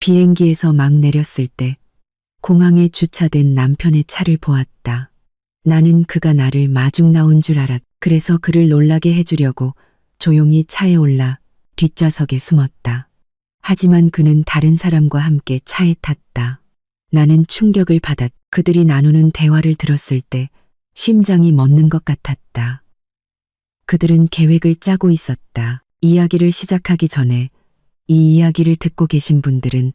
비행기에서 막 내렸을 때 공항에 주차된 남편의 차를 보았다. 나는 그가 나를 마중 나온 줄 알았다. 그래서 그를 놀라게 해주려고 조용히 차에 올라 뒷좌석에 숨었다. 하지만 그는 다른 사람과 함께 차에 탔다. 나는 충격을 받았다. 그들이 나누는 대화를 들었을 때 심장이 멎는 것 같았다. 그들은 계획을 짜고 있었다. 이야기를 시작하기 전에 이 이야기를 듣고 계신 분들은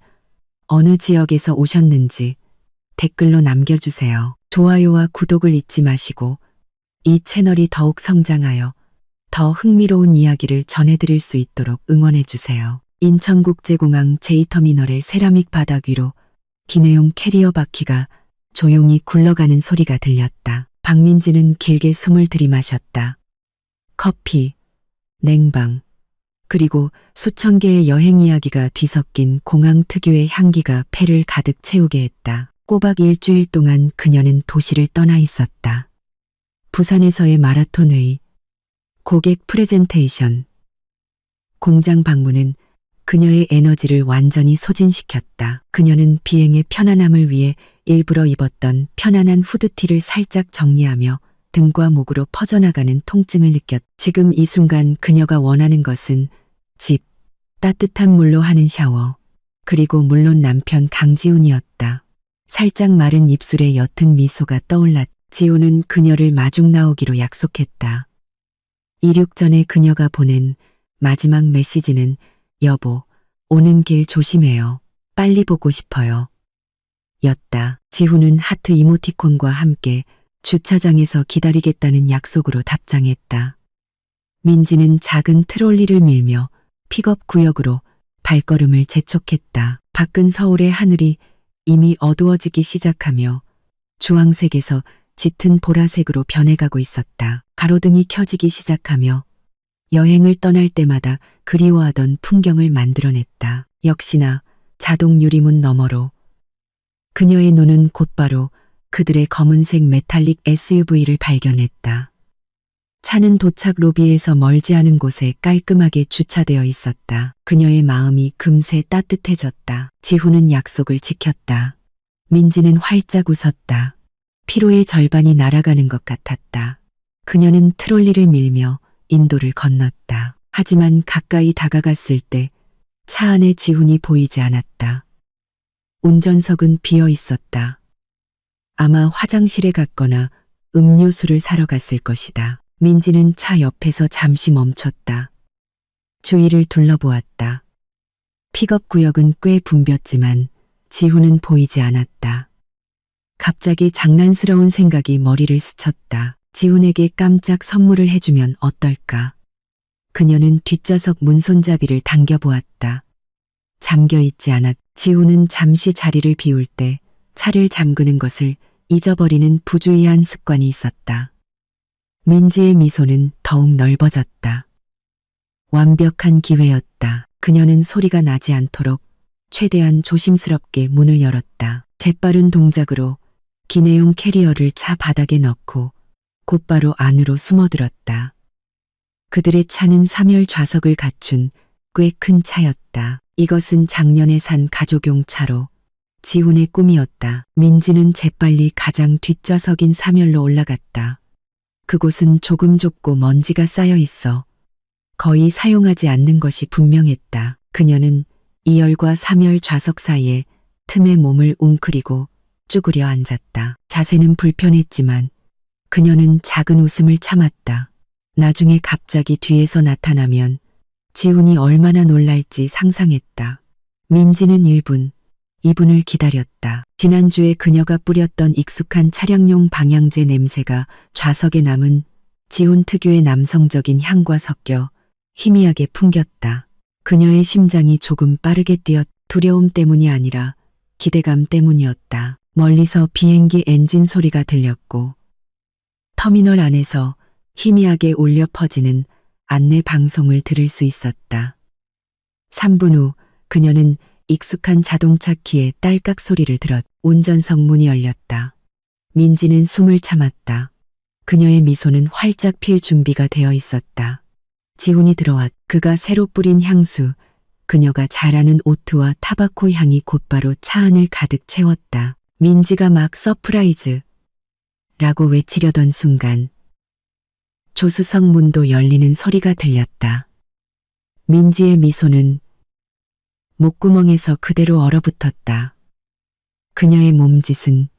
어느 지역에서 오셨는지 댓글로 남겨주세요. 좋아요와 구독을 잊지 마시고 이 채널이 더욱 성장하여 더 흥미로운 이야기를 전해드릴 수 있도록 응원해주세요. 인천국제공항 제2터미널의 세라믹 바닥 위로 기내용 캐리어 바퀴가 조용히 굴러가는 소리가 들렸다. 박민지는 길게 숨을 들이마셨다. 커피, 냉방, 그리고 수천 개의 여행 이야기가 뒤섞인 공항 특유의 향기가 폐를 가득 채우게 했다. 꼬박 일주일 동안 그녀는 도시를 떠나 있었다. 부산에서의 마라톤 회의, 고객 프레젠테이션, 공장 방문은 그녀의 에너지를 완전히 소진시켰다. 그녀는 비행의 편안함을 위해 일부러 입었던 편안한 후드티를 살짝 정리하며 등과 목으로 퍼져나가는 통증을 느꼈다. 지금 이 순간 그녀가 원하는 것은 집, 따뜻한 물로 하는 샤워, 그리고 물론 남편 강지훈이었다. 살짝 마른 입술에 옅은 미소가 떠올랐다. 지훈은 그녀를 마중 나오기로 약속했다. 이륙 전에 그녀가 보낸 마지막 메시지는 여보, 오는 길 조심해요. 빨리 보고 싶어요. 였다. 지훈은 하트 이모티콘과 함께 주차장에서 기다리겠다는 약속으로 답장했다. 민지는 작은 트롤리를 밀며 픽업 구역으로 발걸음을 재촉했다. 밖은 서울의 하늘이 이미 어두워지기 시작하며 주황색에서 짙은 보라색으로 변해가고 있었다. 가로등이 켜지기 시작하며 여행을 떠날 때마다 그리워하던 풍경을 만들어냈다. 역시나 자동 유리문 너머로 그녀의 눈은 곧바로 그들의 검은색 메탈릭 SUV를 발견했다. 차는 도착 로비에서 멀지 않은 곳에 깔끔하게 주차되어 있었다. 그녀의 마음이 금세 따뜻해졌다. 지훈은 약속을 지켰다. 민지는 활짝 웃었다. 피로의 절반이 날아가는 것 같았다. 그녀는 트롤리를 밀며 인도를 건넜다. 하지만 가까이 다가갔을 때 차 안에 지훈이 보이지 않았다. 운전석은 비어 있었다. 아마 화장실에 갔거나 음료수를 사러 갔을 것이다. 민지는 차 옆에서 잠시 멈췄다. 주위를 둘러보았다. 픽업 구역은 꽤 붐볐지만 지훈은 보이지 않았다. 갑자기 장난스러운 생각이 머리를 스쳤다. 지훈에게 깜짝 선물을 해주면 어떨까? 그녀는 뒷좌석 문손잡이를 당겨보았다. 잠겨있지 않았. 지훈은 잠시 자리를 비울 때 차를 잠그는 것을 잊어버리는 부주의한 습관이 있었다. 민지의 미소는 더욱 넓어졌다. 완벽한 기회였다. 그녀는 소리가 나지 않도록 최대한 조심스럽게 문을 열었다. 재빠른 동작으로 기내용 캐리어를 차 바닥에 넣고 곧바로 안으로 숨어들었다. 그들의 차는 3열 좌석을 갖춘 꽤 큰 차였다. 이것은 작년에 산 가족용 차로 지훈의 꿈이었다. 민지는 재빨리 가장 뒷좌석인 3열로 올라갔다. 그곳은 조금 좁고 먼지가 쌓여 있어 거의 사용하지 않는 것이 분명했다. 그녀는 2열과 3열 좌석 사이에 틈에 몸을 웅크리고 쭈그려 앉았다. 자세는 불편했지만 그녀는 작은 웃음을 참았다. 나중에 갑자기 뒤에서 나타나면 지훈이 얼마나 놀랄지 상상했다. 민지는 1분, 2분을 기다렸다. 지난주에 그녀가 뿌렸던 익숙한 차량용 방향제 냄새가 좌석에 남은 지훈 특유의 남성적인 향과 섞여 희미하게 풍겼다. 그녀의 심장이 조금 빠르게 뛰었. 두려움 때문이 아니라 기대감 때문이었다. 멀리서 비행기 엔진 소리가 들렸고 터미널 안에서 희미하게 울려 퍼지는 안내 방송을 들을 수 있었다. 3분 후 그녀는 익숙한 자동차 키의 딸깍 소리를 들었. 운전석 문이 열렸다. 민지는 숨을 참았다. 그녀의 미소는 활짝 필 준비가 되어 있었다. 지훈이 들어왔. 그가 새로 뿌린 향수, 그녀가 잘 아는 오트와 타바코 향이 곧바로 차 안을 가득 채웠다. 민지가 막 서프라이즈 라고 외치려던 순간 조수석 문도 열리는 소리가 들렸다. 민지의 미소는 목구멍에서 그대로 얼어붙었다. 그녀의 몸짓은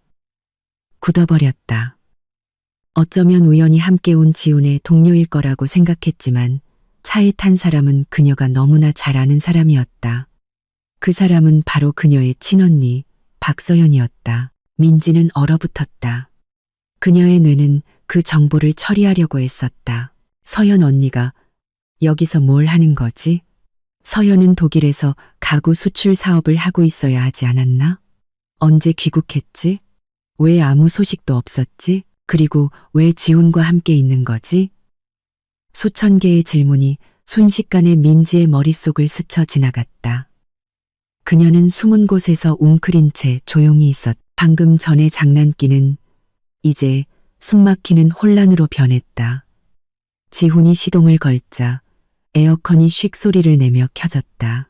굳어버렸다. 어쩌면 우연히 함께 온 지훈의 동료일 거라고 생각했지만 차에 탄 사람은 그녀가 너무나 잘 아는 사람이었다. 그 사람은 바로 그녀의 친언니 박서연이었다. 민지는 얼어붙었다. 그녀의 뇌는 그 정보를 처리하려고 애썼다. 서연 언니가 여기서 뭘 하는 거지? 서연은 독일에서 가구 수출 사업을 하고 있어야 하지 않았나? 언제 귀국했지? 왜 아무 소식도 없었지? 그리고 왜 지훈과 함께 있는 거지? 수천 개의 질문이 순식간에 민지의 머릿속을 스쳐 지나갔다. 그녀는 숨은 곳에서 웅크린 채 조용히 있었다. 방금 전의 장난기는 이제 숨막히는 혼란으로 변했다. 지훈이 시동을 걸자 에어컨이 쉭 소리를 내며 켜졌다.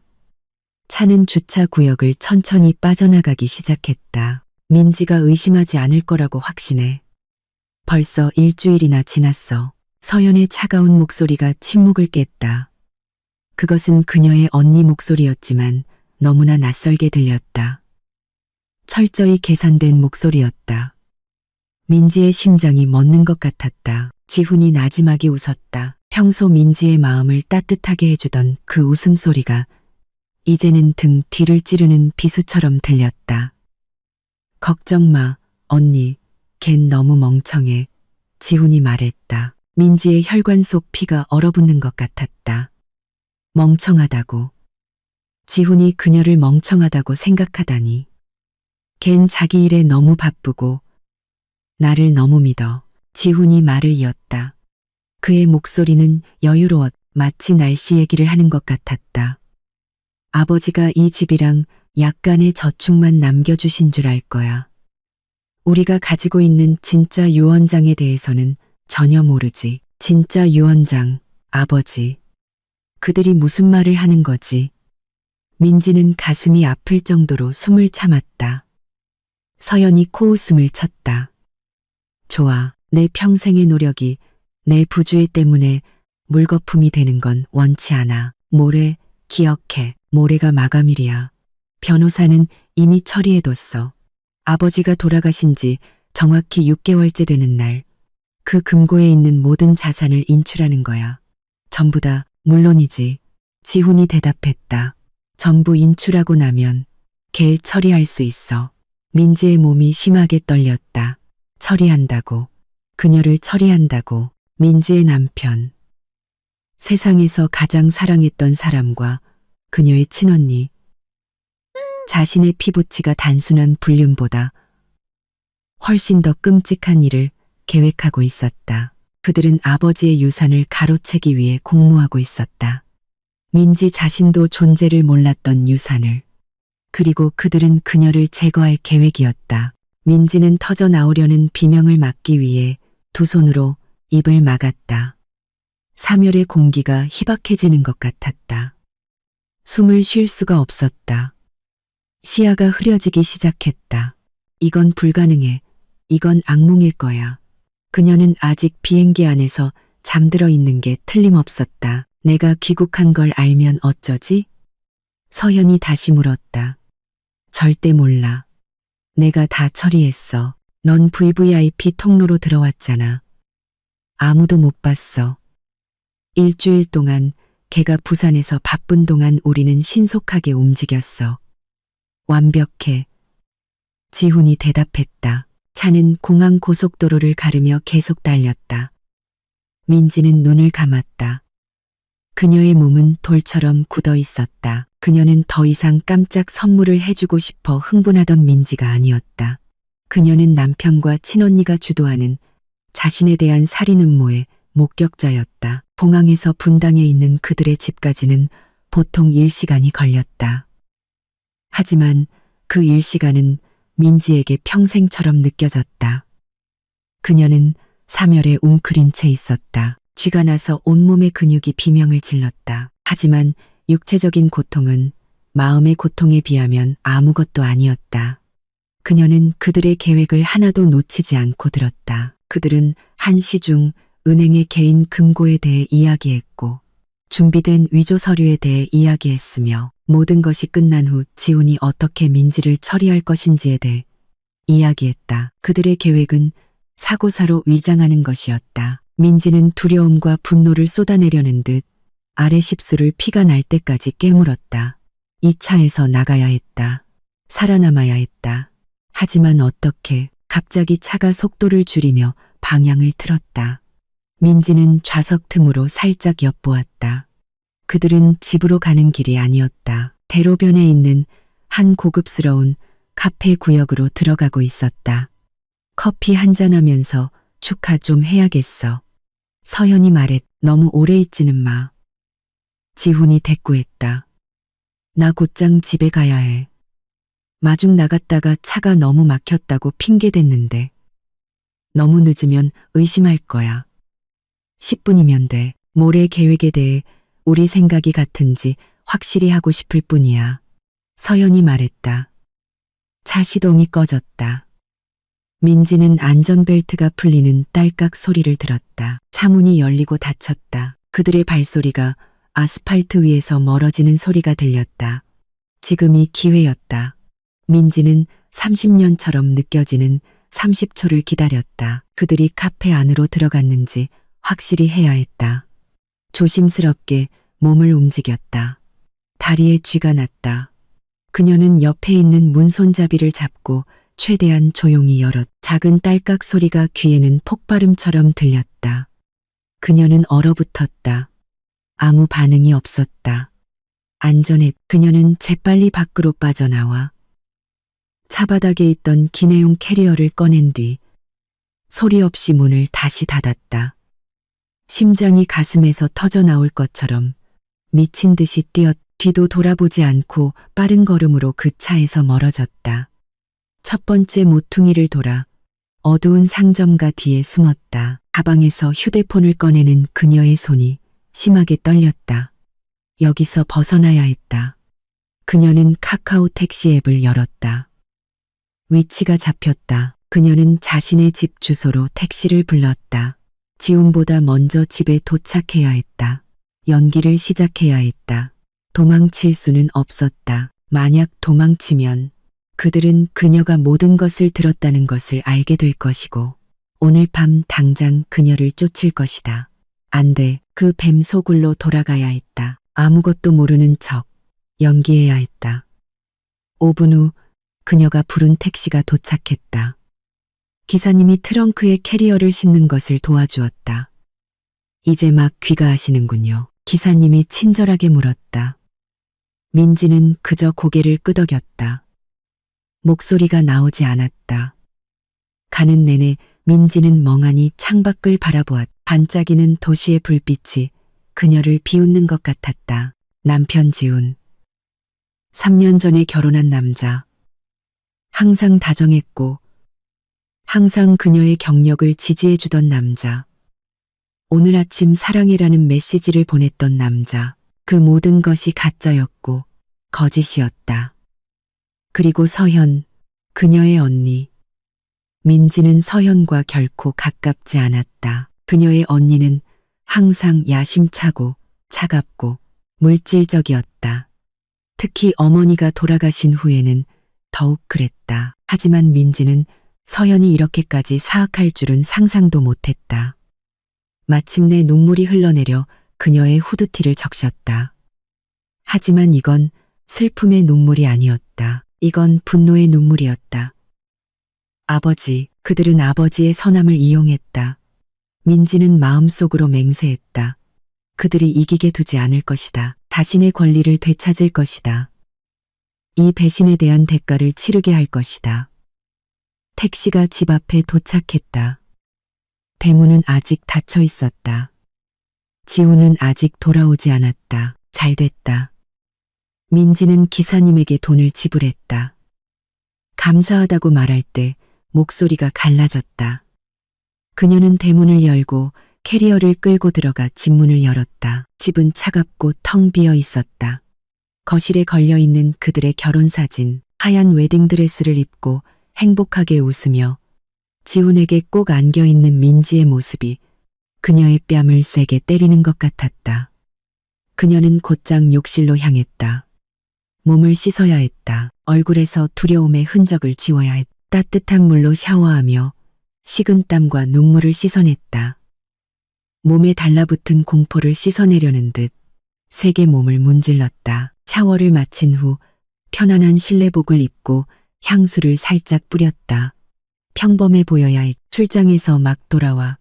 차는 주차 구역을 천천히 빠져나가기 시작했다. 민지가 의심하지 않을 거라고 확신해. 벌써 일주일이나 지났어. 서연의 차가운 목소리가 침묵을 깼다. 그것은 그녀의 언니 목소리였지만 너무나 낯설게 들렸다. 철저히 계산된 목소리였다. 민지의 심장이 멎는 것 같았다. 지훈이 나지막이 웃었다. 평소 민지의 마음을 따뜻하게 해주던 그 웃음소리가 이제는 등 뒤를 찌르는 비수처럼 들렸다. 걱정 마, 언니. 걘 너무 멍청해. 지훈이 말했다. 민지의 혈관 속 피가 얼어붙는 것 같았다. 멍청하다고. 지훈이 그녀를 멍청하다고 생각하다니. 걘 자기 일에 너무 바쁘고 나를 너무 믿어. 지훈이 말을 이었다. 그의 목소리는 여유로웠 마치 날씨 얘기를 하는 것 같았다. 아버지가 이 집이랑 약간의 저축만 남겨주신 줄 알 거야. 우리가 가지고 있는 진짜 유언장에 대해서는 전혀 모르지. 진짜 유언장, 아버지. 그들이 무슨 말을 하는 거지? 민지는 가슴이 아플 정도로 숨을 참았다. 서연이 코웃음을 쳤다. 좋아, 내 평생의 노력이 내 부주의 때문에 물거품이 되는 건 원치 않아. 모레, 기억해. 모레가 마감일이야. 변호사는 이미 처리해뒀어. 아버지가 돌아가신 지 정확히 6개월째 되는 날, 그 금고에 있는 모든 자산을 인출하는 거야. 전부 다, 물론이지. 지훈이 대답했다. 전부 인출하고 나면 걔를 처리할 수 있어. 민지의 몸이 심하게 떨렸다. 처리한다고. 그녀를 처리한다고. 민지의 남편. 세상에서 가장 사랑했던 사람과 그녀의 친언니. 자신의 피부치가 단순한 불륜보다 훨씬 더 끔찍한 일을 계획하고 있었다. 그들은 아버지의 유산을 가로채기 위해 공모하고 있었다. 민지 자신도 존재를 몰랐던 유산을. 그리고 그들은 그녀를 제거할 계획이었다. 민지는 터져 나오려는 비명을 막기 위해 두 손으로 입을 막았다. 사멸의 공기가 희박해지는 것 같았다. 숨을 쉴 수가 없었다. 시야가 흐려지기 시작했다. 이건 불가능해. 이건 악몽일 거야. 그녀는 아직 비행기 안에서 잠들어 있는 게 틀림없었다. 내가 귀국한 걸 알면 어쩌지? 서연이 다시 물었다. 절대 몰라. 내가 다 처리했어. 넌 VVIP 통로로 들어왔잖아. 아무도 못 봤어. 일주일 동안 걔가 부산에서 바쁜 동안 우리는 신속하게 움직였어. 완벽해. 지훈이 대답했다. 차는 공항 고속도로를 가르며 계속 달렸다. 민지는 눈을 감았다. 그녀의 몸은 돌처럼 굳어 있었다. 그녀는 더 이상 깜짝 선물을 해주고 싶어 흥분하던 민지가 아니었다. 그녀는 남편과 친언니가 주도하는 자신에 대한 살인 음모의 목격자였다. 봉항에서 분당에 있는 그들의 집까지는 보통 1시간이 걸렸다. 하지만 그 1시간은 민지에게 평생처럼 느껴졌다. 그녀는 사멸에 웅크린 채 있었다. 쥐가 나서 온몸의 근육이 비명을 질렀다. 하지만 육체적인 고통은 마음의 고통에 비하면 아무것도 아니었다. 그녀는 그들의 계획을 하나도 놓치지 않고 들었다. 그들은 한시중 은행의 개인 금고에 대해 이야기했고 준비된 위조 서류에 대해 이야기했으며 모든 것이 끝난 후 지훈이 어떻게 민지를 처리할 것인지에 대해 이야기했다. 그들의 계획은 사고사로 위장하는 것이었다. 민지는 두려움과 분노를 쏟아내려는 듯 아래 십수를 피가 날 때까지 깨물었다. 이 차에서 나가야 했다. 살아남아야 했다. 하지만 어떻게? 갑자기 차가 속도를 줄이며 방향을 틀었다. 민지는 좌석 틈으로 살짝 엿보았다. 그들은 집으로 가는 길이 아니었다. 대로변에 있는 한 고급스러운 카페 구역으로 들어가고 있었다. 커피 한잔 하면서 축하 좀 해야겠어. 서현이 말했. 너무 오래 있지는 마. 지훈이 대꾸했다. 나 곧장 집에 가야 해. 마중 나갔다가 차가 너무 막혔다고 핑계댔는데. 너무 늦으면 의심할 거야. 10분이면 돼. 모레 계획에 대해 우리 생각이 같은지 확실히 하고 싶을 뿐이야. 서연이 말했다. 차 시동이 꺼졌다. 민지는 안전벨트가 풀리는 딸깍 소리를 들었다. 차문이 열리고 닫혔다. 그들의 발소리가 아스팔트 위에서 멀어지는 소리가 들렸다. 지금이 기회였다. 민지는 30년처럼 느껴지는 30초를 기다렸다. 그들이 카페 안으로 들어갔는지 확실히 해야 했다. 조심스럽게 몸을 움직였다. 다리에 쥐가 났다. 그녀는 옆에 있는 문 손잡이를 잡고 최대한 조용히 열었. 작은 딸깍 소리가 귀에는 폭발음처럼 들렸다. 그녀는 얼어붙었다. 아무 반응이 없었다. 안전해. 그녀는 재빨리 밖으로 빠져나와 차바닥에 있던 기내용 캐리어를 꺼낸 뒤 소리 없이 문을 다시 닫았다. 심장이 가슴에서 터져 나올 것처럼 미친 듯이 뛰었. 뒤도 돌아보지 않고 빠른 걸음으로 그 차에서 멀어졌다. 첫 번째 모퉁이를 돌아 어두운 상점가 뒤에 숨었다. 가방에서 휴대폰을 꺼내는 그녀의 손이 심하게 떨렸다. 여기서 벗어나야 했다. 그녀는 카카오 택시 앱을 열었다. 위치가 잡혔다. 그녀는 자신의 집 주소로 택시를 불렀다. 지훈보다 먼저 집에 도착해야 했다. 연기를 시작해야 했다. 도망칠 수는 없었다. 만약 도망치면 그들은 그녀가 모든 것을 들었다는 것을 알게 될 것이고 오늘 밤 당장 그녀를 쫓을 것이다. 안 돼. 그 뱀 소굴로 돌아가야 했다. 아무것도 모르는 척 연기해야 했다. 5분 후 그녀가 부른 택시가 도착했다. 기사님이 트렁크에 캐리어를 싣는 것을 도와주었다. 이제 막 귀가하시는군요. 기사님이 친절하게 물었다. 민지는 그저 고개를 끄덕였다. 목소리가 나오지 않았다. 가는 내내 민지는 멍하니 창밖을 바라보았다. 반짝이는 도시의 불빛이 그녀를 비웃는 것 같았다. 남편 지훈. 3년 전에 결혼한 남자. 항상 다정했고 항상 그녀의 경력을 지지해주던 남자. 오늘 아침 사랑해라는 메시지를 보냈던 남자. 그 모든 것이 가짜였고 거짓이었다. 그리고 서현, 그녀의 언니. 민지는 서현과 결코 가깝지 않았다. 그녀의 언니는 항상 야심차고 차갑고 물질적이었다. 특히 어머니가 돌아가신 후에는 더욱 그랬다. 하지만 민지는 서현이 이렇게까지 사악할 줄은 상상도 못했다. 마침내 눈물이 흘러내려 그녀의 후드티를 적셨다. 하지만 이건 슬픔의 눈물이 아니었다. 이건 분노의 눈물이었다. 아버지, 그들은 아버지의 선함을 이용했다. 민지는 마음속으로 맹세했다. 그들이 이기게 두지 않을 것이다. 자신의 권리를 되찾을 것이다. 이 배신에 대한 대가를 치르게 할 것이다. 택시가 집 앞에 도착했다. 대문은 아직 닫혀 있었다. 지훈은 아직 돌아오지 않았다. 잘 됐다. 민지는 기사님에게 돈을 지불했다. 감사하다고 말할 때 목소리가 갈라졌다. 그녀는 대문을 열고 캐리어를 끌고 들어가 집 문을 열었다. 집은 차갑고 텅 비어 있었다. 거실에 걸려있는 그들의 결혼사진, 하얀 웨딩드레스를 입고 행복하게 웃으며 지훈에게 꼭 안겨있는 민지의 모습이 그녀의 뺨을 세게 때리는 것 같았다. 그녀는 곧장 욕실로 향했다. 몸을 씻어야 했다. 얼굴에서 두려움의 흔적을 지워야 했다. 따뜻한 물로 샤워하며 식은땀과 눈물을 씻어냈다. 몸에 달라붙은 공포를 씻어내려는 듯 세게 몸을 문질렀다. 샤워를 마친 후 편안한 실내복을 입고 향수를 살짝 뿌렸다. 평범해 보여야 했. 출장에서 막 돌아와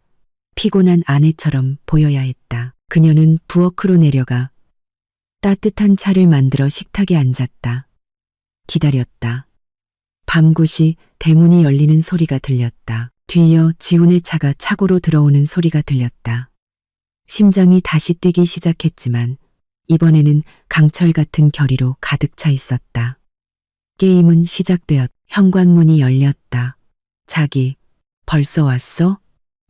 피곤한 아내처럼 보여야 했다. 그녀는 부엌으로 내려가 따뜻한 차를 만들어 식탁에 앉았다. 기다렸다. 밤굿이 대문이 열리는 소리가 들렸다. 뒤이어 지훈의 차가 차고로 들어오는 소리가 들렸다. 심장이 다시 뛰기 시작했지만 이번에는 강철 같은 결의로 가득 차 있었다. 게임은 시작되었. 현관문이 열렸다. 자기, 벌써 왔어?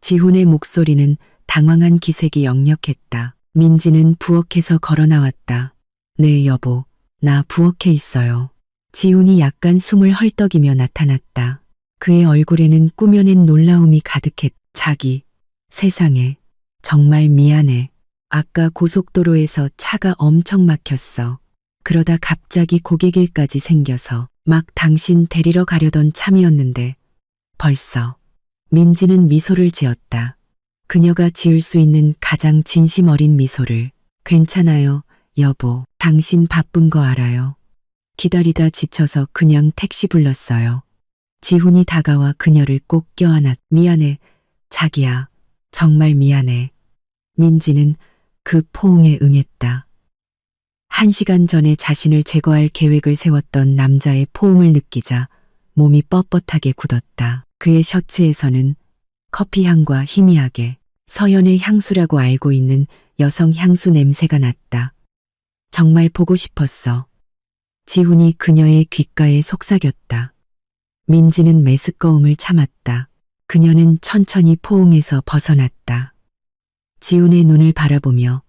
지훈의 목소리는 당황한 기색이 역력했다. 민지는 부엌에서 걸어 나왔다. 네, 여보, 나 부엌에 있어요. 지훈이 약간 숨을 헐떡이며 나타났다. 그의 얼굴에는 꾸며낸 놀라움이 가득했. 자기, 세상에, 정말 미안해. 아까 고속도로에서 차가 엄청 막혔어. 그러다 갑자기 고객일까지 생겨서 막 당신 데리러 가려던 참이었는데 벌써. 민지는 미소를 지었다. 그녀가 지을 수 있는 가장 진심 어린 미소를. 괜찮아요, 여보. 당신 바쁜 거 알아요. 기다리다 지쳐서 그냥 택시 불렀어요. 지훈이 다가와 그녀를 꼭 껴안았. 미안해, 자기야. 정말 미안해. 민지는 그 포옹에 응했다. 1시간 전에 자신을 제거할 계획을 세웠던 남자의 포옹을 느끼자 몸이 뻣뻣하게 굳었다. 그의 셔츠에서는 커피 향과 희미하게 서연의 향수라고 알고 있는 여성 향수 냄새가 났다. 정말 보고 싶었어. 지훈이 그녀의 귓가에 속삭였다. 민지는 메스꺼움을 참았다. 그녀는 천천히 포옹에서 벗어났다. 지훈의 눈을 바라보며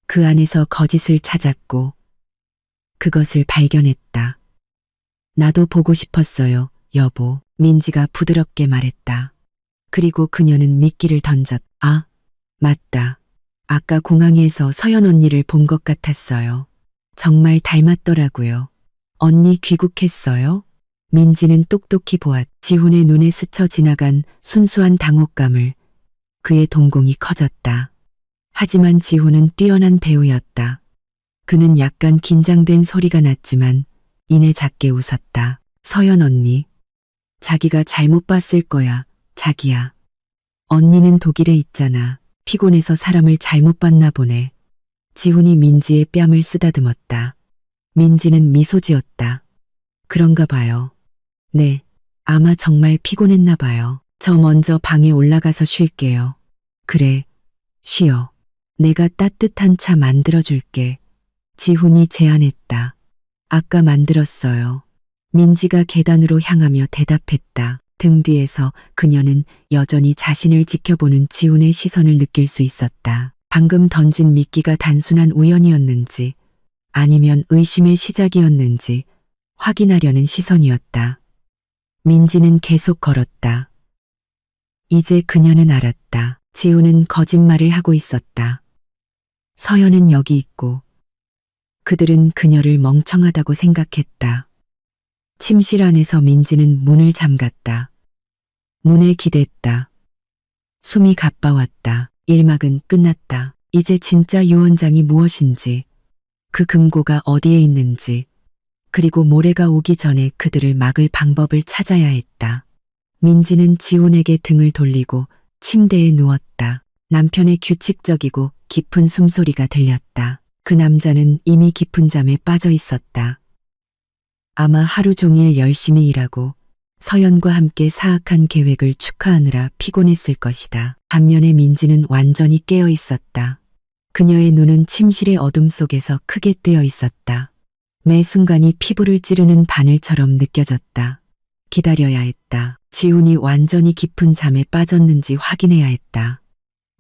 그 안에서 거짓을 찾았고 그것을 발견했다. 나도 보고 싶었어요, 여보. 민지가 부드럽게 말했다. 그리고 그녀는 미끼를 던졌. 아, 맞다. 아까 공항에서 서연 언니를 본 것 같았어요. 정말 닮았더라고요. 언니 귀국했어요? 민지는 똑똑히 보았. 지훈의 눈에 스쳐 지나간 순수한 당혹감을. 그의 동공이 커졌다. 하지만 지훈은 뛰어난 배우였다. 그는 약간 긴장된 소리가 났지만 이내 작게 웃었다. 서연 언니. 자기가 잘못 봤을 거야, 자기야. 언니는 독일에 있잖아. 피곤해서 사람을 잘못 봤나 보네. 지훈이 민지의 뺨을 쓰다듬었다. 민지는 미소 지었다. 그런가 봐요. 네, 아마 정말 피곤했나 봐요. 저 먼저 방에 올라가서 쉴게요. 그래, 쉬어. 내가 따뜻한 차 만들어줄게. 지훈이 제안했다. 아까 만들었어요. 민지가 계단으로 향하며 대답했다. 등 뒤에서 그녀는 여전히 자신을 지켜보는 지훈의 시선을 느낄 수 있었다. 방금 던진 미끼가 단순한 우연이었는지 아니면 의심의 시작이었는지 확인하려는 시선이었다. 민지는 계속 걸었다. 이제 그녀는 알았다. 지훈은 거짓말을 하고 있었다. 서연은 여기 있고 그들은 그녀를 멍청하다고 생각했다. 침실 안에서 민지는 문을 잠갔다. 문에 기댔다. 숨이 가빠왔다. 1막은 끝났다. 이제 진짜 유언장이 무엇인지, 그 금고가 어디에 있는지, 그리고 모레가 오기 전에 그들을 막을 방법을 찾아야 했다. 민지는 지훈에게 등을 돌리고 침대에 누웠다. 남편의 규칙적이고 깊은 숨소리가 들렸다. 그 남자는 이미 깊은 잠에 빠져 있었다. 아마 하루 종일 열심히 일하고 서연과 함께 사악한 계획을 축하하느라 피곤했을 것이다. 반면에 민지는 완전히 깨어 있었다. 그녀의 눈은 침실의 어둠 속에서 크게 뜨여 있었다. 매 순간이 피부를 찌르는 바늘처럼 느껴졌다. 기다려야 했다. 지훈이 완전히 깊은 잠에 빠졌는지 확인해야 했다.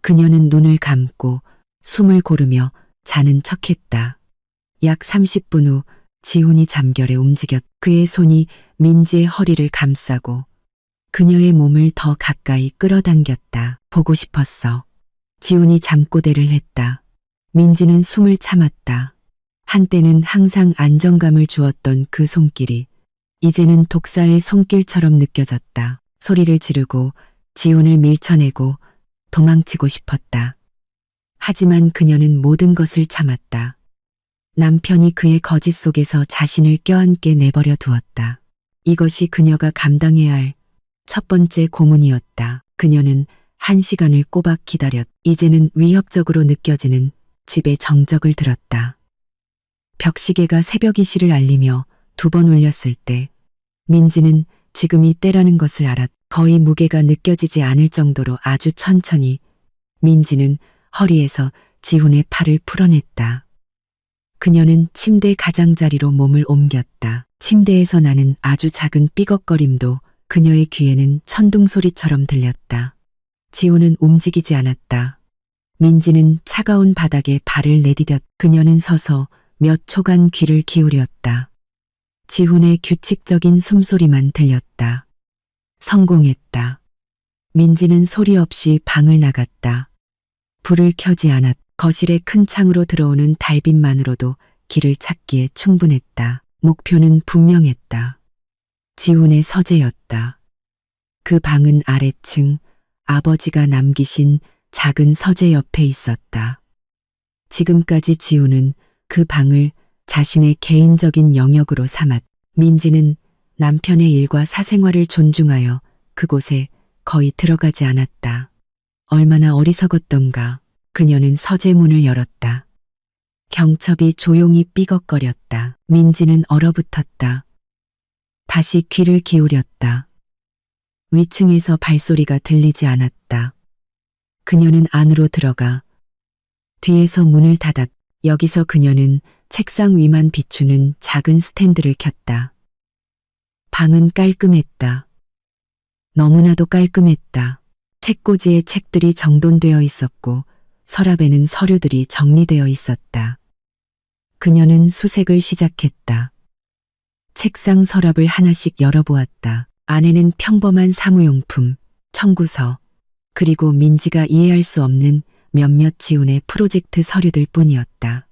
그녀는 눈을 감고 숨을 고르며 자는 척했다. 약 30분 후 지훈이 잠결에 움직였. 그의 손이 민지의 허리를 감싸고 그녀의 몸을 더 가까이 끌어당겼다. 보고 싶었어. 지훈이 잠꼬대를 했다. 민지는 숨을 참았다. 한때는 항상 안정감을 주었던 그 손길이 이제는 독사의 손길처럼 느껴졌다. 소리를 지르고 지훈을 밀쳐내고 도망치고 싶었다. 하지만 그녀는 모든 것을 참았다. 남편이 그의 거짓 속에서 자신을 껴안게 내버려 두었다. 이것이 그녀가 감당해야 할 첫 번째 고문이었다. 그녀는 1시간을 꼬박 기다렸. 이제는 위협적으로 느껴지는 집의 정적을 들었다. 벽시계가 새벽 이시를 알리며 2번 울렸을 때 민지는 지금이 때라는 것을 알았. 거의 무게가 느껴지지 않을 정도로 아주 천천히 민지는 허리에서 지훈의 팔을 풀어냈다. 그녀는 침대 가장자리로 몸을 옮겼다. 침대에서 나는 아주 작은 삐걱거림도 그녀의 귀에는 천둥소리처럼 들렸다. 지훈은 움직이지 않았다. 민지는 차가운 바닥에 발을 내디뎠. 그녀는 서서 몇 초간 귀를 기울였다. 지훈의 규칙적인 숨소리만 들렸다. 성공했다. 민지는 소리 없이 방을 나갔다. 불을 켜지 않았. 거실의 큰 창으로 들어오는 달빛만으로도 길을 찾기에 충분했다. 목표는 분명했다. 지훈의 서재였다. 그 방은 아래층 아버지가 남기신 작은 서재 옆에 있었다. 지금까지 지훈은 그 방을 자신의 개인적인 영역으로 삼았. 민지는 남편의 일과 사생활을 존중하여 그곳에 거의 들어가지 않았다. 얼마나 어리석었던가. 그녀는 서재 문을 열었다. 경첩이 조용히 삐걱거렸다. 민지는 얼어붙었다. 다시 귀를 기울였다. 위층에서 발소리가 들리지 않았다. 그녀는 안으로 들어가 뒤에서 문을 닫았. 여기서 그녀는 책상 위만 비추는 작은 스탠드를 켰다. 방은 깔끔했다. 너무나도 깔끔했다. 책꽂이에 책들이 정돈되어 있었고 서랍에는 서류들이 정리되어 있었다. 그녀는 수색을 시작했다. 책상 서랍을 하나씩 열어보았다. 안에는 평범한 사무용품, 청구서, 그리고 민지가 이해할 수 없는 몇몇 지훈의 프로젝트 서류들 뿐이었다.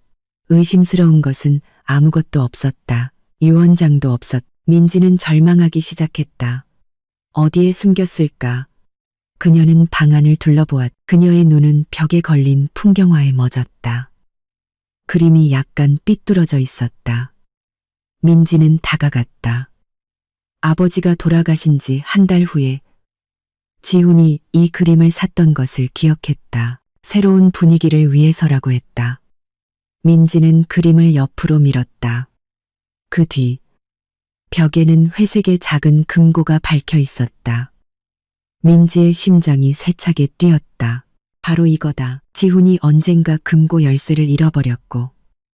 의심스러운 것은 아무것도 없었다. 유언장도 없었. 민지는 절망하기 시작했다. 어디에 숨겼을까? 그녀는 방안을 둘러보았. 그녀의 눈은 벽에 걸린 풍경화에 멎었다. 그림이 약간 삐뚤어져 있었다. 민지는 다가갔다. 아버지가 돌아가신 지 1달 후에 지훈이 이 그림을 샀던 것을 기억했다. 새로운 분위기를 위해서라고 했다. 민지는 그림을 옆으로 밀었다. 그 뒤 벽에는 회색의 작은 금고가 박혀 있었다. 민지의 심장이 세차게 뛰었다. 바로 이거다. 지훈이 언젠가 금고 열쇠를 잃어버렸고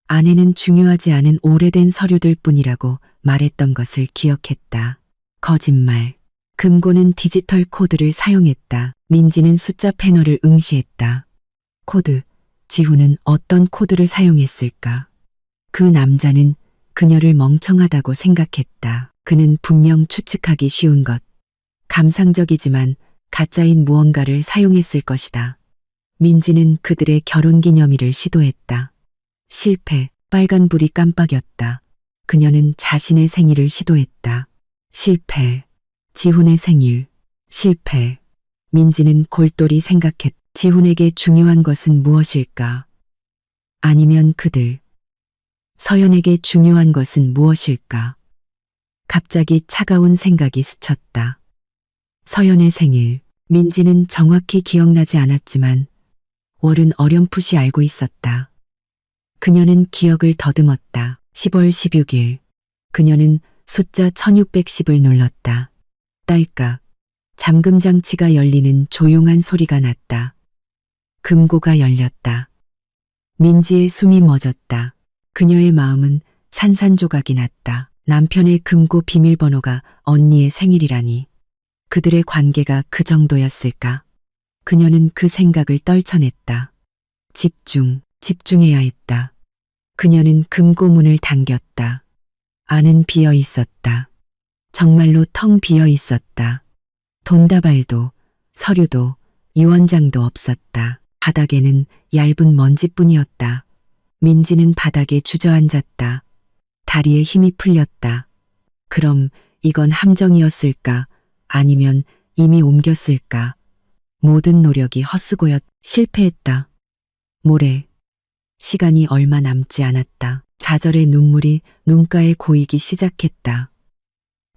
안에는 중요하지 않은 오래된 서류들 뿐이라고 말했던 것을 기억했다. 거짓말. 금고는 디지털 코드를 사용했다. 민지는 숫자 패널을 응시했다. 코드. 지훈은 어떤 코드를 사용했을까? 그 남자는 그녀를 멍청하다고 생각했다. 그는 분명 추측하기 쉬운 것. 감상적이지만 가짜인 무언가를 사용했을 것이다. 민지는 그들의 결혼기념일을 시도했다. 실패. 빨간불이 깜빡였다. 그녀는 자신의 생일을 시도했다. 실패. 지훈의 생일. 실패. 민지는 골똘히 생각했다. 지훈에게 중요한 것은 무엇일까? 아니면 그들. 서연에게 중요한 것은 무엇일까? 갑자기 차가운 생각이 스쳤다. 서연의 생일. 민지는 정확히 기억나지 않았지만 월은 어렴풋이 알고 있었다. 그녀는 기억을 더듬었다. 10월 16일. 그녀는 숫자 1610을 눌렀다. 딸깍. 잠금 장치가 열리는 조용한 소리가 났다. 금고가 열렸다. 민지의 숨이 멎었다. 그녀의 마음은 산산조각이 났다. 남편의 금고 비밀번호가 언니의 생일이라니. 그들의 관계가 그 정도였을까? 그녀는 그 생각을 떨쳐냈다. 집중해야 했다. 그녀는 금고문을 당겼다. 안은 비어 있었다. 정말로 텅 비어 있었다. 돈다발도, 서류도, 유언장도 없었다. 바닥에는 얇은 먼지뿐이었다. 민지는 바닥에 주저앉았다. 다리에 힘이 풀렸다. 그럼 이건 함정이었을까? 아니면 이미 옮겼을까? 모든 노력이 헛수고였, 실패했다. 모레. 시간이 얼마 남지 않았다. 좌절의 눈물이 눈가에 고이기 시작했다.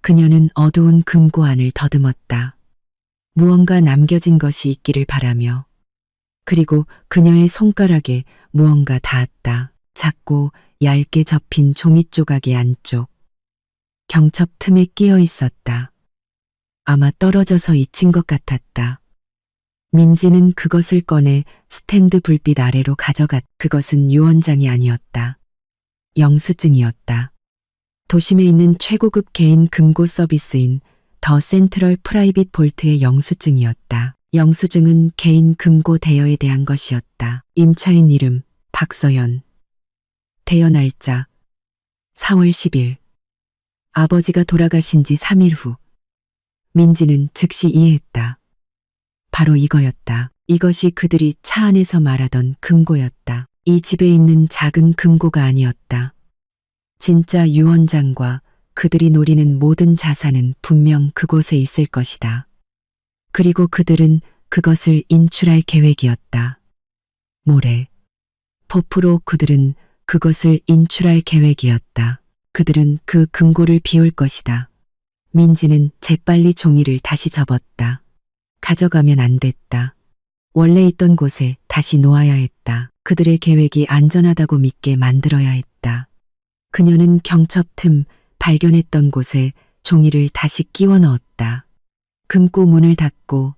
그녀는 어두운 금고 안을 더듬었다. 무언가 남겨진 것이 있기를 바라며. 그리고 그녀의 손가락에 무언가 닿았다. 작고 얇게 접힌 종이 조각의 안쪽. 경첩 틈에 끼어 있었다. 아마 떨어져서 잊힌 것 같았다. 민지는 그것을 꺼내 스탠드 불빛 아래로 가져갔. 그것은 유언장이 아니었다. 영수증이었다. 도심에 있는 최고급 개인 금고 서비스인 더 센트럴 프라이빗 볼트의 영수증이었다. 영수증은 개인 금고 대여에 대한 것이었다. 임차인 이름 박서연. 대여 날짜 4월 10일. 아버지가 돌아가신 지 3일 후. 민지는 즉시 이해했다. 바로 이거였다. 이것이 그들이 차 안에서 말하던 금고였다. 이 집에 있는 작은 금고가 아니었다. 진짜 유언장과 그들이 노리는 모든 자산은 분명 그곳에 있을 것이다. 그리고 그들은 그것을 인출할 계획이었다. 모레. 포프로 그들은 그것을 인출할 계획이었다. 그들은 그 금고를 비울 것이다. 민지는 재빨리 종이를 다시 접었다. 가져가면 안 됐다. 원래 있던 곳에 다시 놓아야 했다. 그들의 계획이 안전하다고 믿게 만들어야 했다. 그녀는 경첩 틈 발견했던 곳에 종이를 다시 끼워 넣었다. 금고 문을 닫고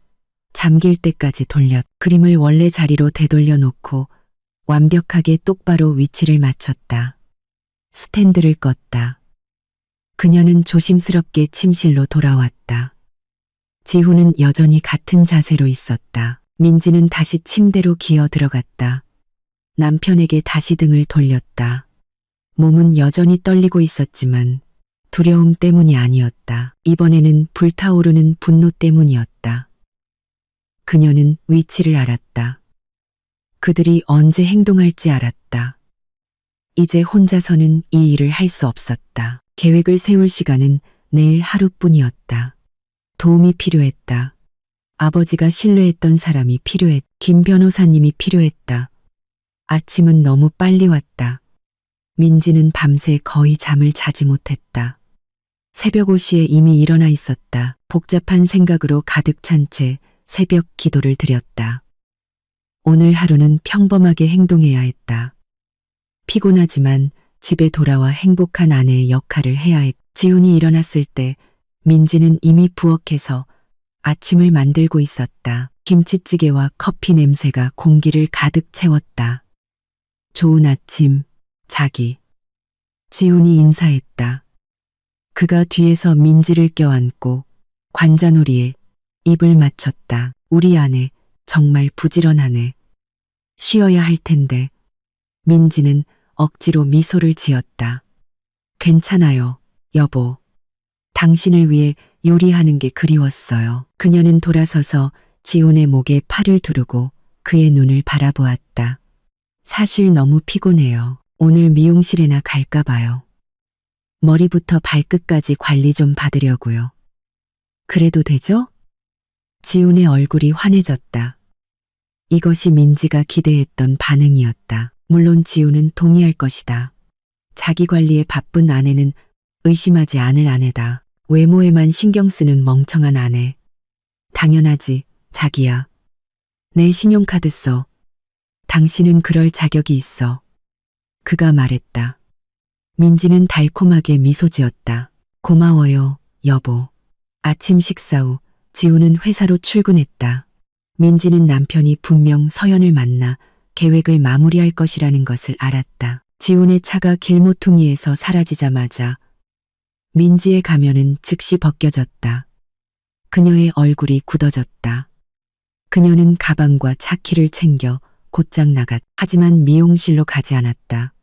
잠길 때까지 그림을 원래 자리로 되돌려 놓고 완벽하게 똑바로 위치를 맞췄다. 스탠드를 껐다. 그녀는 조심스럽게 침실로 돌아왔다. 지훈은 여전히 같은 자세로 있었다. 민지는 다시 침대로 기어 들어갔다. 남편에게 다시 등을 돌렸다. 몸은 여전히 떨리고 있었지만 두려움 때문이 아니었다. 이번에는 불타오르는 분노 때문이었다. 그녀는 위치를 알았다. 그들이 언제 행동할지 알았다. 이제 혼자서는 이 일을 할 수 없었다. 계획을 세울 시간은 내일 하루뿐이었다. 도움이 필요했다. 아버지가 신뢰했던 사람이 김 변호사님이 필요했다. 아침은 너무 빨리 왔다. 민지는 밤새 거의 잠을 자지 못했다. 새벽 5시에 이미 일어나 있었다. 복잡한 생각으로 가득 찬 채 새벽 기도를 드렸다. 오늘 하루는 평범하게 행동해야 했다. 피곤하지만 집에 돌아와 행복한 아내의 역할을 해야 했다. 지훈이 일어났을 때 민지는 이미 부엌에서 아침을 만들고 있었다. 김치찌개와 커피 냄새가 공기를 가득 채웠다. 좋은 아침, 자기. 지훈이 인사했다. 그가 뒤에서 민지를 껴안고 관자놀이에 입을 맞췄다. 우리 아내 정말 부지런하네. 쉬어야 할 텐데. 민지는 억지로 미소를 지었다. 괜찮아요, 여보. 당신을 위해 요리하는 게 그리웠어요. 그녀는 돌아서서 지훈의 목에 팔을 두르고 그의 눈을 바라보았다. 사실 너무 피곤해요. 오늘 미용실에나 갈까 봐요. 머리부터 발끝까지 관리 좀 받으려고요. 그래도 되죠? 지훈의 얼굴이 환해졌다. 이것이 민지가 기대했던 반응이었다. 물론 지훈은 동의할 것이다. 자기 관리에 바쁜 아내는 의심하지 않을 아내다. 외모에만 신경 쓰는 멍청한 아내. 당연하지, 자기야. 내 신용카드 써. 당신은 그럴 자격이 있어. 그가 말했다. 민지는 달콤하게 미소 지었다. 고마워요, 여보. 아침 식사 후 지훈은 회사로 출근했다. 민지는 남편이 분명 서연을 만나 계획을 마무리할 것이라는 것을 알았다. 지훈의 차가 길모퉁이에서 사라지자마자 민지의 가면은 즉시 벗겨졌다. 그녀의 얼굴이 굳어졌다. 그녀는 가방과 차키를 챙겨 곧장 나갔. 하지만 미용실로 가지 않았다.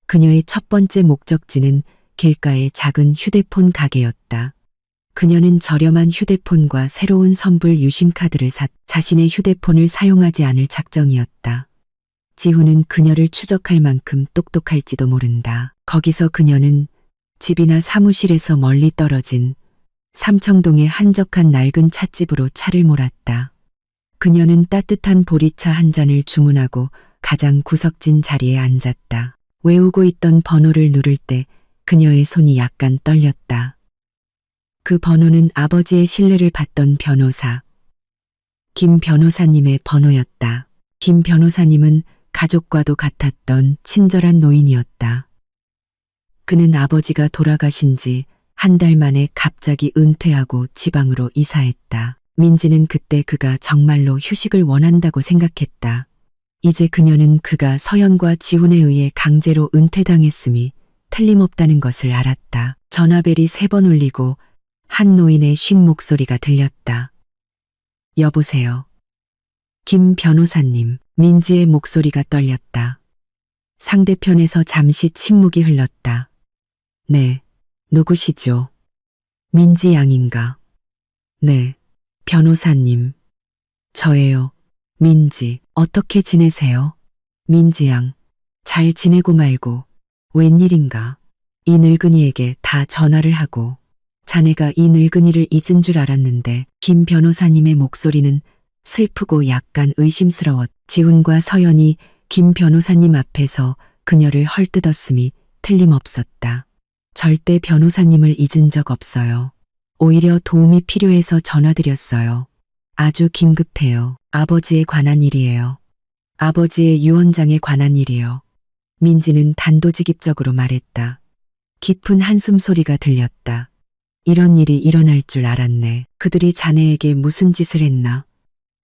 그녀의 첫 번째 목적지는 길가의 작은 휴대폰 가게였다. 그녀는 저렴한 휴대폰과 새로운 선불 유심카드를 자신의 휴대폰을 사용하지 않을 작정이었다. 지훈은 그녀를 추적할 만큼 똑똑할지도 모른다. 거기서 그녀는 집이나 사무실에서 멀리 떨어진 삼청동의 한적한 낡은 찻집으로 차를 몰았다. 그녀는 따뜻한 보리차 한 잔을 주문하고 가장 구석진 자리에 앉았다. 외우고 있던 번호를 누를 때 그녀의 손이 약간 떨렸다. 그 번호는 아버지의 신뢰를 받던 변호사, 김 변호사님의 번호였다. 김 변호사님은 가족과도 같았던 친절한 노인이었다. 그는 아버지가 돌아가신 지 한 달 만에 갑자기 은퇴하고 지방으로 이사했다. 민지는 그때 그가 정말로 휴식을 원한다고 생각했다. 이제 그녀는 그가 서연과 지훈에 의해 강제로 은퇴당했음이 틀림없다는 것을 알았다. 전화벨이 3번 울리고 한 노인의 쉰 목소리가 들렸다. 여보세요. 김 변호사님. 민지의 목소리가 떨렸다. 상대편에서 잠시 침묵이 흘렀다. 네, 누구시죠? 민지 양인가? 네, 변호사님. 저예요. 민지. 어떻게 지내세요? 민지 양. 잘 지내고 말고 웬일인가? 이 늙은이에게 다 전화를 하고 자네가 이 늙은이를 잊은 줄 알았는데. 김 변호사님의 목소리는 슬프고 약간 의심스러웠. 지훈과 서연이 김 변호사님 앞에서 그녀를 헐뜯었음이 틀림없었다. 절대 변호사님을 잊은 적 없어요. 오히려 도움이 필요해서 전화드렸어요. 아주 긴급해요. 아버지에 관한 일이에요. 아버지의 유언장에 관한 일이요. 민지는 단도직입적으로 말했다. 깊은 한숨 소리가 들렸다. 이런 일이 일어날 줄 알았네. 그들이 자네에게 무슨 짓을 했나?